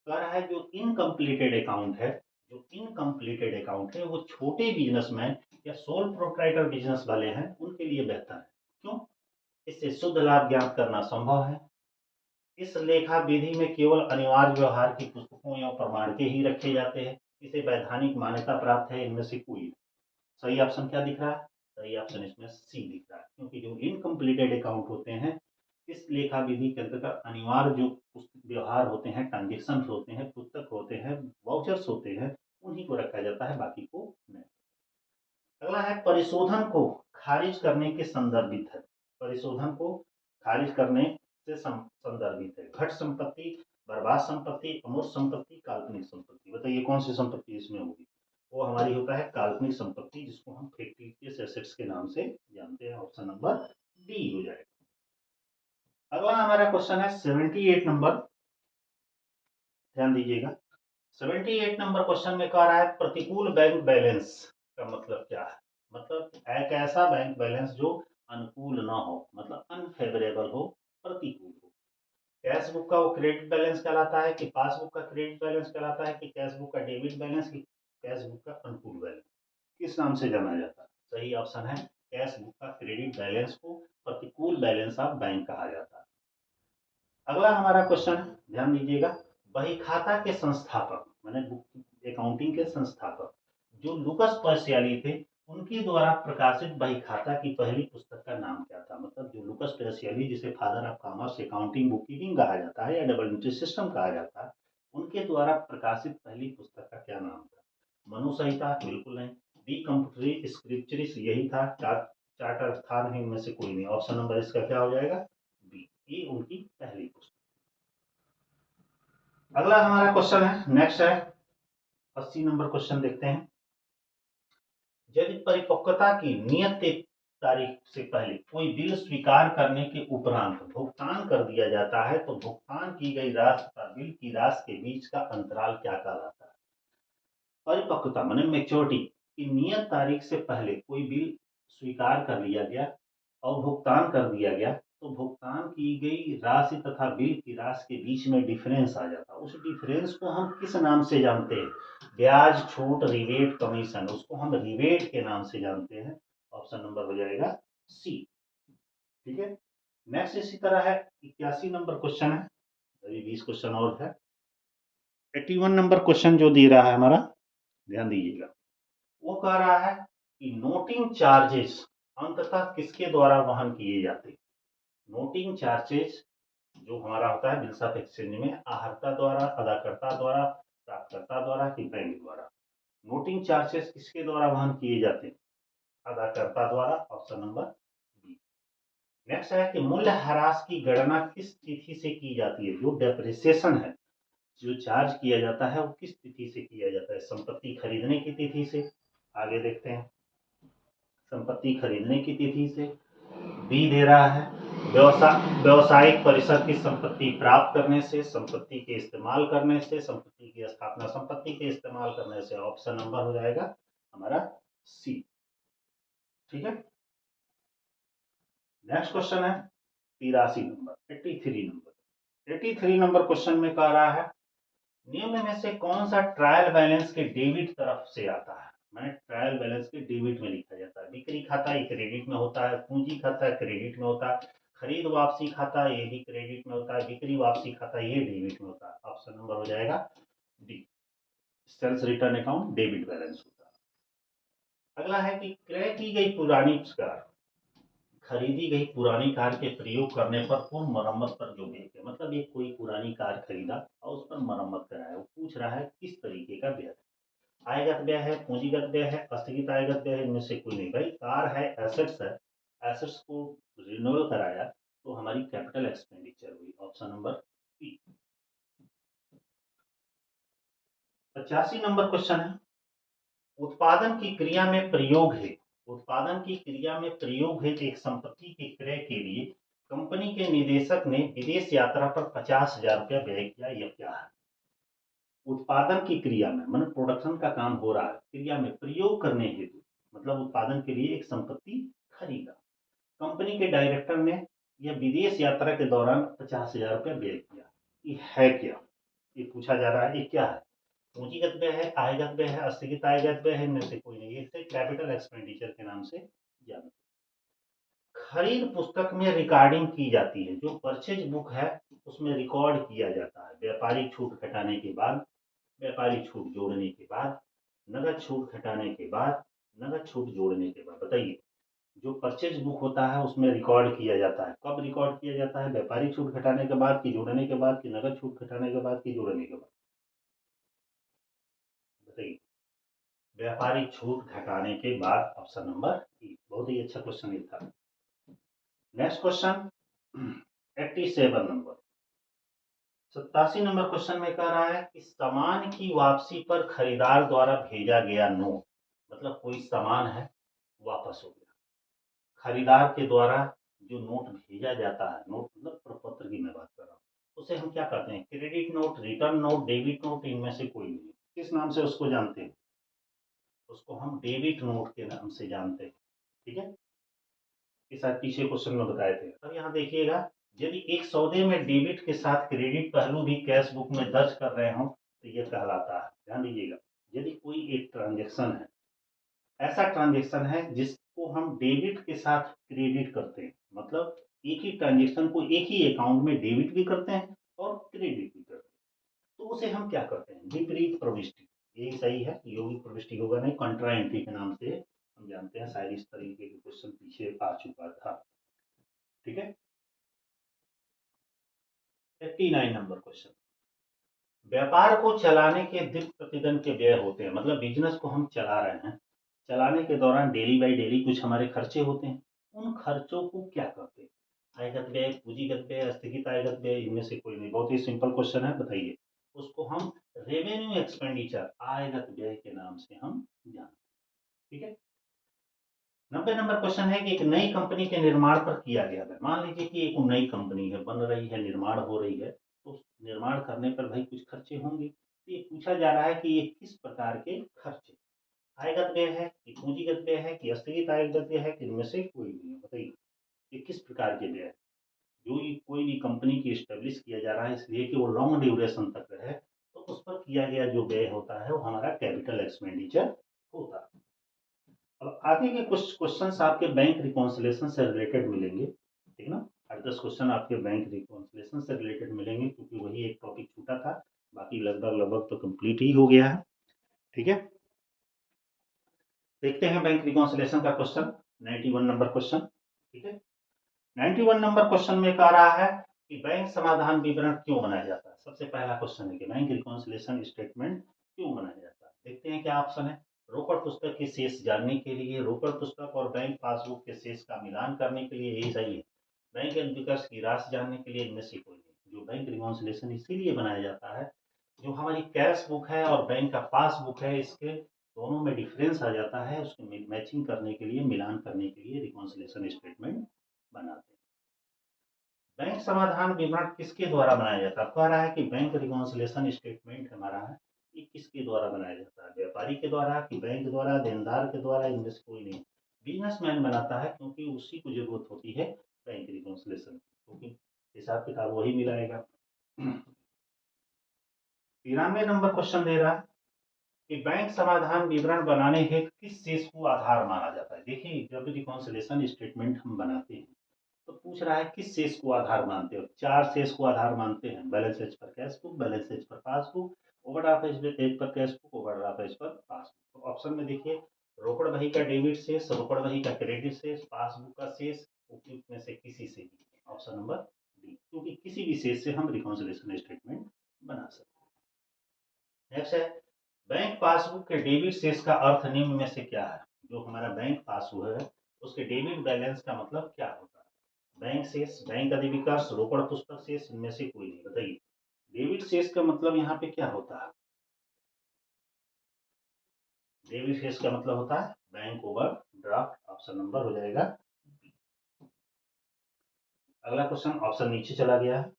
[SPEAKER 1] कह रहा है जो इनकम्प्लीटेड अकाउंट है, जो इनकम्प्लीटेड अकाउंट है वो छोटे बिजनेसमैन या सोल प्रोप्राइटर बिजनेस वाले हैं उनके लिए बेहतर है। क्यों? इससे शुद्ध लाभ ज्ञात करना संभव है। इस लेखा विधि में केवल अनिवार्य व्यवहार की पुस्तकों या प्रमाण के ही रखे जाते हैं, इसे वैधानिक मान्यता प्राप्त है, इनमें से कोई। सही ऑप्शन क्या दिख रहा है? सही ऑप्शन इसमें सी दिख रहा है, क्योंकि जो इनकम्प्लीटेड अकाउंट होते हैं इस लेखा विधि के अंतर्गत अनिवार्य जो व्यवहार होते हैं, ट्रांजेक्शन होते हैं, पुस्तक होते हैं, वाउचर्स होते हैं, उन्हीं को रखा जाता है, बाकी को नहीं। अगला है परिशोधन को खारिज करने के संदर्भित है। परिशोधन को खारिज करने से संदर्भित है। घट संपत्ति, बर्बाद संपत्ति, अमूर्त संपत्ति, काल्पनिक संपत्ति। बताइए कौन सी संपत्ति इसमें होगी? वो हमारी होता है काल्पनिक संपत्ति, जिसको हम फिक्टिशियस एसेट्स के नाम से जानते हैं। ऑप्शन नंबर डी हो जाएगा। अगला हमारा क्वेश्चन है 78 नंबर, ध्यान दीजिएगा। 78 नंबर क्वेश्चन में कह रहा है प्रतिकूल बैंक बैलेंस का मतलब क्या है? मतलब एक ऐसा बैंक बैलेंस जो अनुकूल ना हो, मतलब अनफेवरेबल हो, प्रतिकूल हो। कैश बुक का वो क्रेडिट बैलेंस कहलाता है कि पासबुक का क्रेडिट बैलेंस कहलाता है कि कैश बुक का डेबिट बैलेंस की कैश बुक का अनुकूल बैलेंस, किस नाम से जाना जाता है? सही ऑप्शन है कैश बुक का क्रेडिट बैलेंस को प्रतिकूल बैलेंस ऑफ बैंक कहा जाता है। अगला हमारा क्वेश्चन है, ध्यान दीजिएगा। बही खाता के संस्थापक, मैंने बुक अकाउंटिंग के संस्थापक जो लुकस पेसियाली थे उनके द्वारा प्रकाशित बही खाता की पहली पुस्तक का नाम क्या था? मतलब जो लुकस पेसियाली, जिसे father of commerce, accounting, book keeping कहा जाता है या डबल एंट्री सिस्टम कहा जाता है, उनके द्वारा प्रकाशित पहली पुस्तक का क्या नाम था? मनु संहिता? बिल्कुल नहीं। दी कंप्यूटरी स्क्रिप्चरिस यही था। चार्टर था नहीं, इनमें से कोई नहीं। ऑप्शन नंबर इसका क्या हो जाएगा? बी। ये उनकी पहली पुस्तक। अगला हमारा क्वेश्चन है, नेक्स्ट है 80 नंबर क्वेश्चन देखते हैं। यदि परिपक्वता की नियत तारीख से पहले कोई बिल स्वीकार करने के उपरांत भुगतान कर दिया जाता है तो भुगतान की गई राशि तथा बिल की राशि के बीच का अंतराल क्या कहलाता है? परिपक्वता माने मैच्योरिटी की नियत तारीख से पहले कोई बिल स्वीकार कर लिया गया और भुगतान कर दिया गया तो भुगतान की गई राशि तथा बिल की राशि के बीच में डिफरेंस आ जाता है। उस डिफरेंस को हम किस नाम से जानते हैं? ब्याज, छूट, रिबेट, कमीशन। उसको हम रिबेट के नाम से जानते हैं। ऑप्शन नंबर हो जाएगा सी। ठीक है। नेक्स्ट इसी तरह है 81 नंबर क्वेश्चन है, अभी 20 क्वेश्चन और है। 81 नंबर क्वेश्चन जो दे रहा है हमारा, ध्यान दीजिएगा। वो कह रहा है कि नोटिंग चार्जेस अंततः किसके द्वारा वहन किए जाते हैं? नोटिंग चार्जेस जो हमारा होता है बिल्स ऑफ एक्सचेंज में, आहर्ता द्वारा, अदाकर्ता द्वारा, प्राप्तकर्ता द्वारा कि बैंक द्वारा? नोटिंग चार्जेस किसके द्वारा वहन किए जाते हैं? अदाकर्ता द्वारा। Option number B. नेक्स्ट है कि मूल्य ह्रास की गणना किस तिथि से की जाती है? जो डेप्रिसिएशन है, जो चार्ज किया जाता है, वो किस तिथि से किया जाता है? संपत्ति खरीदने की तिथि से। आगे देखते हैं। संपत्ति खरीदने की तिथि से। बी दे रहा है व्यवसायिक परिसर की संपत्ति प्राप्त करने से, संपत्ति के इस्तेमाल करने से, संपत्ति की स्थापना संपत्ति के इस्तेमाल करने से। ऑप्शन नंबर हो जाएगा हमारा सी। ठीक है। नेक्स्ट क्वेश्चन है 83 नंबर 83 नंबर क्वेश्चन में कह रहा है निम्न में से कौन सा ट्रायल बैलेंस के डेबिट तरफ से आता है? मैंने ट्रायल बैलेंस के डेबिट में लिखा जाता है। बिक्री खाता ये क्रेडिट में होता है, पूंजी खाता क्रेडिट में होता है, खरीद वापसी खाता ये भी क्रेडिट में होता है, बिक्री वापसी खाता ये डेबिट में होता है। ऑप्शन नंबर हो जाएगा D. Sales return account debit balance होता है। अगला है कि क्रय की गई पुरानी कार, खरीदी गई पुरानी कार के प्रयोग करने पर पूर्ण मरम्मत पर जो व्यय है, मतलब ये कोई पुरानी कार खरीदा और उस पर मरम्मत कराया, वो पूछ रहा है किस तरीके का व्यय? आयगत व्यय है, पूंजीगत व्यय है, अस्थगित आयगत व्यय है, इनमें से कोई नहीं। भाई कार है, एसेट्स है, एसेट्स को रिन्यूअल कराया तो हमारी कैपिटल एक्सपेंडिचर हुई। Option number B. 85 number question है उत्पादन की क्रिया में प्रयोग है, उत्पादन की क्रिया में प्रयोग है एक संपत्ति के क्रय के लिए कंपनी के निदेशक ने विदेश यात्रा पर 50,000 रुपया व्यय किया, यह क्या है? उत्पादन की क्रिया में मतलब प्रोडक्शन का काम हो रहा है, क्रिया में प्रयोग करने हेतु मतलब उत्पादन के लिए एक संपत्ति खरीदा, कंपनी के डायरेक्टर ने यह विदेश यात्रा के दौरान 50,000 रुपया व्यय किया, ये है क्या? ये पूछा जा रहा है, ये क्या है? पूंजीगत व्यय है, आयगत व्यय है, अस्थगित आयगत व्यय है, इनमें से कोई नहीं। इसे कैपिटल एक्सपेंडिचर के नाम से जानते हैं। खरीद पुस्तक में रिकॉर्डिंग की जाती है, जो परचेज बुक है उसमें रिकॉर्ड किया जाता है व्यापारिक छूट घटाने के बाद, व्यापारिक छूट जोड़ने के बाद, नगद छूट घटाने के बाद, नगद छूट जोड़ने के बाद। बताइए, जो परचेज बुक होता है उसमें रिकॉर्ड किया जाता है, कब रिकॉर्ड किया जाता है? व्यापारिक छूट घटाने के बाद कि जोड़ने के बाद कि नगद छूट घटाने के बाद कि जोड़ने के बाद? बताइए। व्यापारिक छूट घटाने के बाद। ऑप्शन नंबर ई। बहुत ही अच्छा क्वेश्चन ये था। Next question 87 number 87 number question में कह रहा है कि सामान की वापसी पर खरीदार द्वारा भेजा गया नोट, मतलब कोई सामान है वापस हो गया, खरीदार के द्वारा जो नोट भेजा जाता है, नोट मतलब प्रपत्र की मैं बात कर रहा हूँ, उसे हम क्या कहते हैं? Credit note, return note, debit note, इनमें से कोई नहीं। किस नाम से उसको जानते हैं? उसको हम डेबिट नोट के नाम से जानते हैं। ठीक है, ये शायद पीछे क्वेश्चन में बताए थे। अब यहाँ देखिएगा, यदि एक सौदे में डेबिट के साथ क्रेडिट पहलू भी कैश बुक में दर्ज कर रहे हो तो यह कहलाता है। ध्यान दीजिएगा, यदि कोई एक ट्रांजेक्शन है, ऐसा ट्रांजेक्शन है जिसको हम डेबिट के साथ क्रेडिट करते हैं, मतलब एक ही ट्रांजेक्शन को एक ही अकाउंट में डेबिट भी करते हैं और क्रेडिट भी करते हैं, तो उसे हम क्या करते हैं? विपरीत प्रविष्टि यही सही है, यौगिक प्रविष्टि होगा नहीं, कंट्रा एंट्री के नाम से हम जानते हैं। शायद इस तरीके के क्वेश्चन पीछे आ चुका था। ठीक है, 89 नंबर क्वेश्चन। व्यापार को चलाने के दिन प्रतिदिन के व्यय होते हैं, मतलब बिजनेस को हम चला रहे हैं, चलाने के दौरान डेली बाई डेली कुछ हमारे खर्चे होते हैं, उन खर्चों को क्या कहते हैं? आयगत व्यय, पूंजीगत व्यय, स्थगित आयगत व्यय, इनमें से कोई नहीं। बहुत ही सिंपल क्वेश्चन है, बताइए। उसको हम रेवेन्यू एक्सपेंडिचर, आयगत व्यय के नाम से हम जानते हैं। ठीक है, 90 नंबर क्वेश्चन है कि एक नई कंपनी के निर्माण पर किया गया है। मान लीजिए कि एक नई कंपनी है, बन रही है, निर्माण हो रही है, तो निर्माण करने पर भाई कुछ खर्चे होंगे। तो ये पूछा जा रहा है कि ये किस प्रकार के खर्चे, आयगत व्यय है कि पूंजीगत व्यय है कि स्थगित आयगत व्यय है कि इनमें से कोई नहीं है? बताइए, ये किस प्रकार के व्यय है? जो ये कोई भी कंपनी की स्टेब्लिश किया जा रहा है इसलिए कि वो लॉन्ग ड्यूरेशन तक रहे, तो उस पर किया गया जो व्यय होता है वो हमारा कैपिटल एक्सपेंडिचर होता है। अब आगे के कुछ क्वेश्चंस आपके बैंक रिकॉन्सिलेशन से रिलेटेड मिलेंगे, ठीक ना। 8-10 क्वेश्चन आपके बैंक रिकॉन्सिलेशन से रिलेटेड मिलेंगे, क्योंकि वही एक टॉपिक छूटा था, बाकी लगभग लगभग तो कंप्लीट ही हो गया है। ठीक है, देखते हैं बैंक रिकॉन्सिलेशन का क्वेश्चन, 91 नंबर क्वेश्चन। ठीक है, 91 नंबर क्वेश्चन में कह रहा है कि बैंक समाधान विवरण क्यों बनाया जाता है। सबसे पहला क्वेश्चन है कि बैंक रिकॉन्सिलेशन स्टेटमेंट क्यों बनाया जाता है। देखते हैं क्या ऑप्शन है। रोकड़ पुस्तक के शेष जानने के लिए, रोकड़ पुस्तक और बैंक पासबुक के शेष का मिलान करने के लिए, यही सही है। बैंक एडविकर्स की राशि जानने के लिए, इनमें से कोई नहीं। जो बैंक रिकॉन्सिलेशन इसीलिए बनाया जाता है, जो हमारी कैश बुक है और बैंक का पासबुक है, इसके दोनों में डिफरेंस आ जाता है, उसके मैचिंग करने के लिए, मिलान करने के लिए रिकॉन्सिलेशन स्टेटमेंट बनाते हैं। बैंक समाधान विवरण किसके द्वारा बनाया जाता है? कह रहा है कि बैंक रिकॉन्सिलेशन स्टेटमेंट हमारा है, ये किसके द्वारा बनाया जाता है? व्यापारी के द्वारा कि बैंक द्वारा, देनदार के द्वारा, इनमें से कोई नहीं। बिजनेसमैन बनाता है, क्योंकि उसी को जरूरत होती है बैंक रिकॉन्सिलेशन, क्योंकि हिसाब किताब वही मिलाएगा। 93 नंबर क्वेश्चन दे रहा है कि बैंक समाधान विवरण बनाने हेतु किस शेष को आधार माना जाता है। देखिए, जब रिकॉन्सिलेशन स्टेटमेंट हम बनाते हैं तो पूछ रहा है किस शेष को आधार मानते हो। 4 शेष को आधार मानते हैं, balance as per cash book, balance as per passbook, overdraft as per cash book, overdraft as per passbook. तो ऑप्शन में देखिए, रोकड़ बही का डेबिट शेष, रोकड़ बही का क्रेडिट शेष, पासबुक का शेष, उपयुक्त में से किसी से भी। ऑप्शन नंबर डी, क्योंकि किसी भी शेष से हम रिकॉन्सिलेशन स्टेटमेंट बना सकते हैं। नेक्स्ट है, बैंक पासबुक के डेबिट शेष का अर्थ निम्न में से क्या है। जो हमारा बैंक पासबुक है उसके डेबिट बैलेंस का मतलब क्या होता है? बैंक शेष, बैंक अधिविकास, रोकड़ पुस्तक शेष, इनमें से कोई नहीं। बताइए, डेबिट शेष का मतलब यहाँ पे क्या होता है? डेबिट शेष का मतलब होता है bank over draft. Option number हो जाएगा बी। अगला क्वेश्चन ऑप्शन नीचे चला गया है।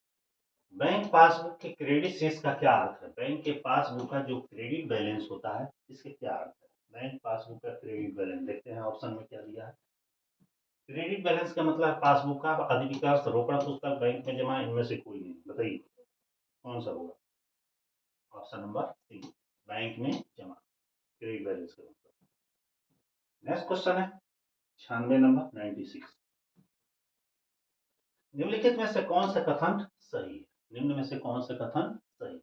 [SPEAKER 1] बैंक पासबुक के क्रेडिट शेष का क्या अर्थ है? बैंक के पासबुक का जो क्रेडिट बैलेंस होता है, इसके क्या अर्थ है? बैंक पासबुक का क्रेडिट बैलेंस देखते हैं ऑप्शन में क्या दिया है। क्रेडिट बैलेंस का मतलब पासबुक का अधिविकास, रोकड़ पुस्तक, बैंक में जमा, इनमें से कोई नहीं। बताइए कौन सा होगा? ऑप्शन नंबर सी, बैंक में जमा, क्रेडिट बैलेंस का मतलब। नेक्स्ट क्वेश्चन है 96 नंबर 96। निम्नलिखित में से कौन सा कथन सही है? निम्न में से कौन सा कथन सही?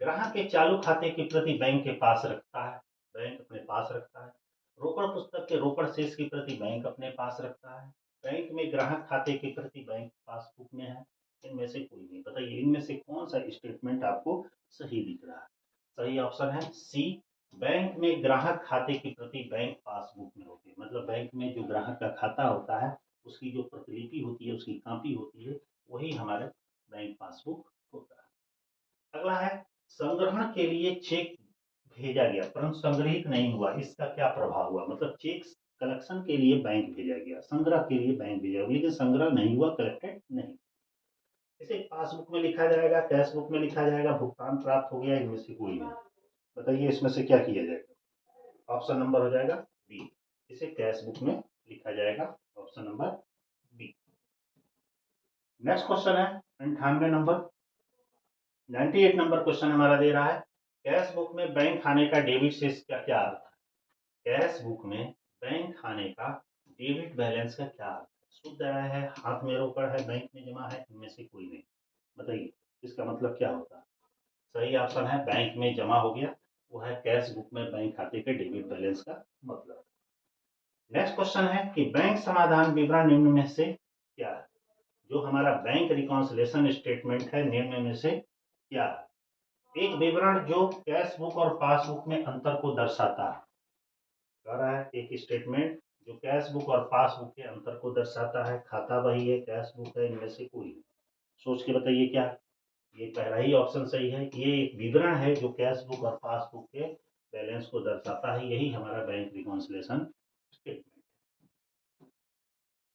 [SPEAKER 1] ग्राहक के चालू खाते की प्रति बैंक के पास रखता है, बैंक अपने पास रखता है। रोकड़ पुस्तक के रोकड़ शेष की प्रति बैंक अपने पास रखता है। बैंक में ग्राहक खाते की प्रति बैंक पासबुक में है। इनमें से कोई नहीं। बताइए, इनमें से कौन सा स्टेटमेंट आपको सही दिख रहा है? सही ऑप्शन है सी, बैंक में ग्राहक खाते की प्रति बैंक पासबुक में होती है। मतलब बैंक में जो ग्राहक का खाता होता है उसकी जो प्रतिलिपि होती है, उसकी कॉपी होती है, वही हमारे बैंक पासबुक होता है। अगला है, संग्रहण के लिए चेक भेजा गया परंतु संग्रहित नहीं हुआ, इसका क्या प्रभाव हुआ? मतलब चेक कलेक्शन के लिए बैंक भेजा गया, संग्रह के लिए बैंक भेजा गया, लेकिन संग्रह नहीं हुआ, कलेक्टेड नहीं। इसे पासबुक में लिखा जाएगा, कैश बुक में लिखा जाएगा, भुगतान प्राप्त हो गया, इनमें से कोई नहीं। बताइए इसमें से क्या किया जाएगा? ऑप्शन नंबर हो जाएगा बी, इसे कैश बुक में लिखा जाएगा। Option number B. Next question है 98 नंबर, 98 नंबर क्वेश्चन हमारा दे रहा है, कैश बुक में बैंक खाने का डेबिट शेष का क्या अर्थ है? कैश बुक में बैंक खाने का डेबिट बैलेंस का क्या अर्थ है? शुद्ध आय है, हाथ में रोकड़ है, बैंक में जमा है, इनमें से कोई नहीं। बताइए इसका मतलब क्या होता है? सही ऑप्शन है बैंक में जमा हो गया, वो है कैश बुक में बैंक खाते के डेबिट बैलेंस का मतलब। नेक्स्ट क्वेश्चन है कि बैंक समाधान विवरण निम्न में से क्या है? जो हमारा बैंक रिकॉन्सिलेशन स्टेटमेंट है निम्न में से क्या है? एक विवरण जो कैश बुक और पासबुक में अंतर को दर्शाता है। कह रहा है एक स्टेटमेंट जो कैश बुक और पासबुक के अंतर को दर्शाता है। खाता वही है, कैश बुक है, इनमें से कोई नहीं। सोच के बताइए क्या है? ये पहला ही ऑप्शन सही है। ये एक विवरण है जो कैश बुक और पासबुक के बैलेंस को दर्शाता है। यही हमारा बैंक रिकॉन्सिलेशन स्टेटमेंट।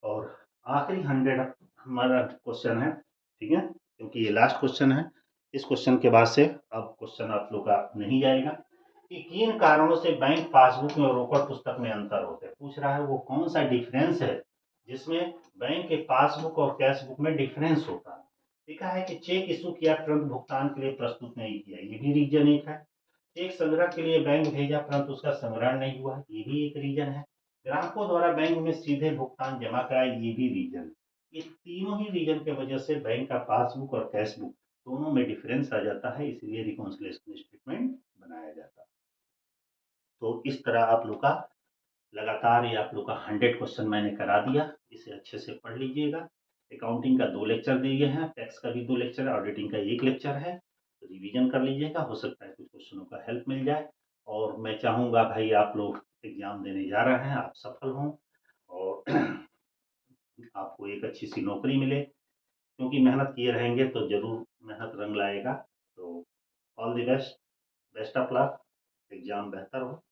[SPEAKER 1] और आखिरी 100 हमारा क्वेश्चन है, ठीक है, क्योंकि ये लास्ट क्वेश्चन है। इस क्वेश्चन के बाद से अब क्वेश्चन आप लोग का नहीं जाएगा कि किन कारणों से बैंक पासबुक में और रोकड़ पुस्तक में अंतर होते हैं। पूछ रहा है वो कौन सा डिफरेंस है जिसमें बैंक के पासबुक और कैश बुक में डिफरेंस होता है। लिखा है कि चेक इशू किया तुरंत भुगतान के लिए प्रस्तुत नहीं किया, ये भी रीजन एक है। चेक संग्रह के लिए बैंक भेजा परंतु उसका संग्रहण नहीं हुआ, ये भी एक रीजन है। ग्राहकों द्वारा बैंक में सीधे भुगतान जमा कराया, ये भी रीजन। ये तीनों ही रीजन की वजह से बैंक का पासबुक और कैश बुक दोनों में डिफरेंस आ जाता है, इसलिए रिकॉन्सिलिएशन स्टेटमेंट बनाया जाता है। तो इस तरह आप लोग का लगातार ये आप लोग का 100 क्वेश्चन मैंने करा दिया। इसे अच्छे से पढ़ लीजिएगा। अकाउंटिंग का 2 लेक्चर दिए हैं, टैक्स का भी 2 लेक्चर है, ऑडिटिंग का 1 लेक्चर है। तो रिवीजन कर लीजिएगा, हो सकता है कुछ क्वेश्चनों का हेल्प मिल जाए। और मैं चाहूँगा भाई आप लोग एग्जाम देने जा रहे हैं, आप सफल हों और आपको एक अच्छी सी नौकरी मिले, क्योंकि मेहनत किए रहेंगे तो ज़रूर मेहनत रंग लाएगा। तो all the best, best of luck, exam बेहतर हो।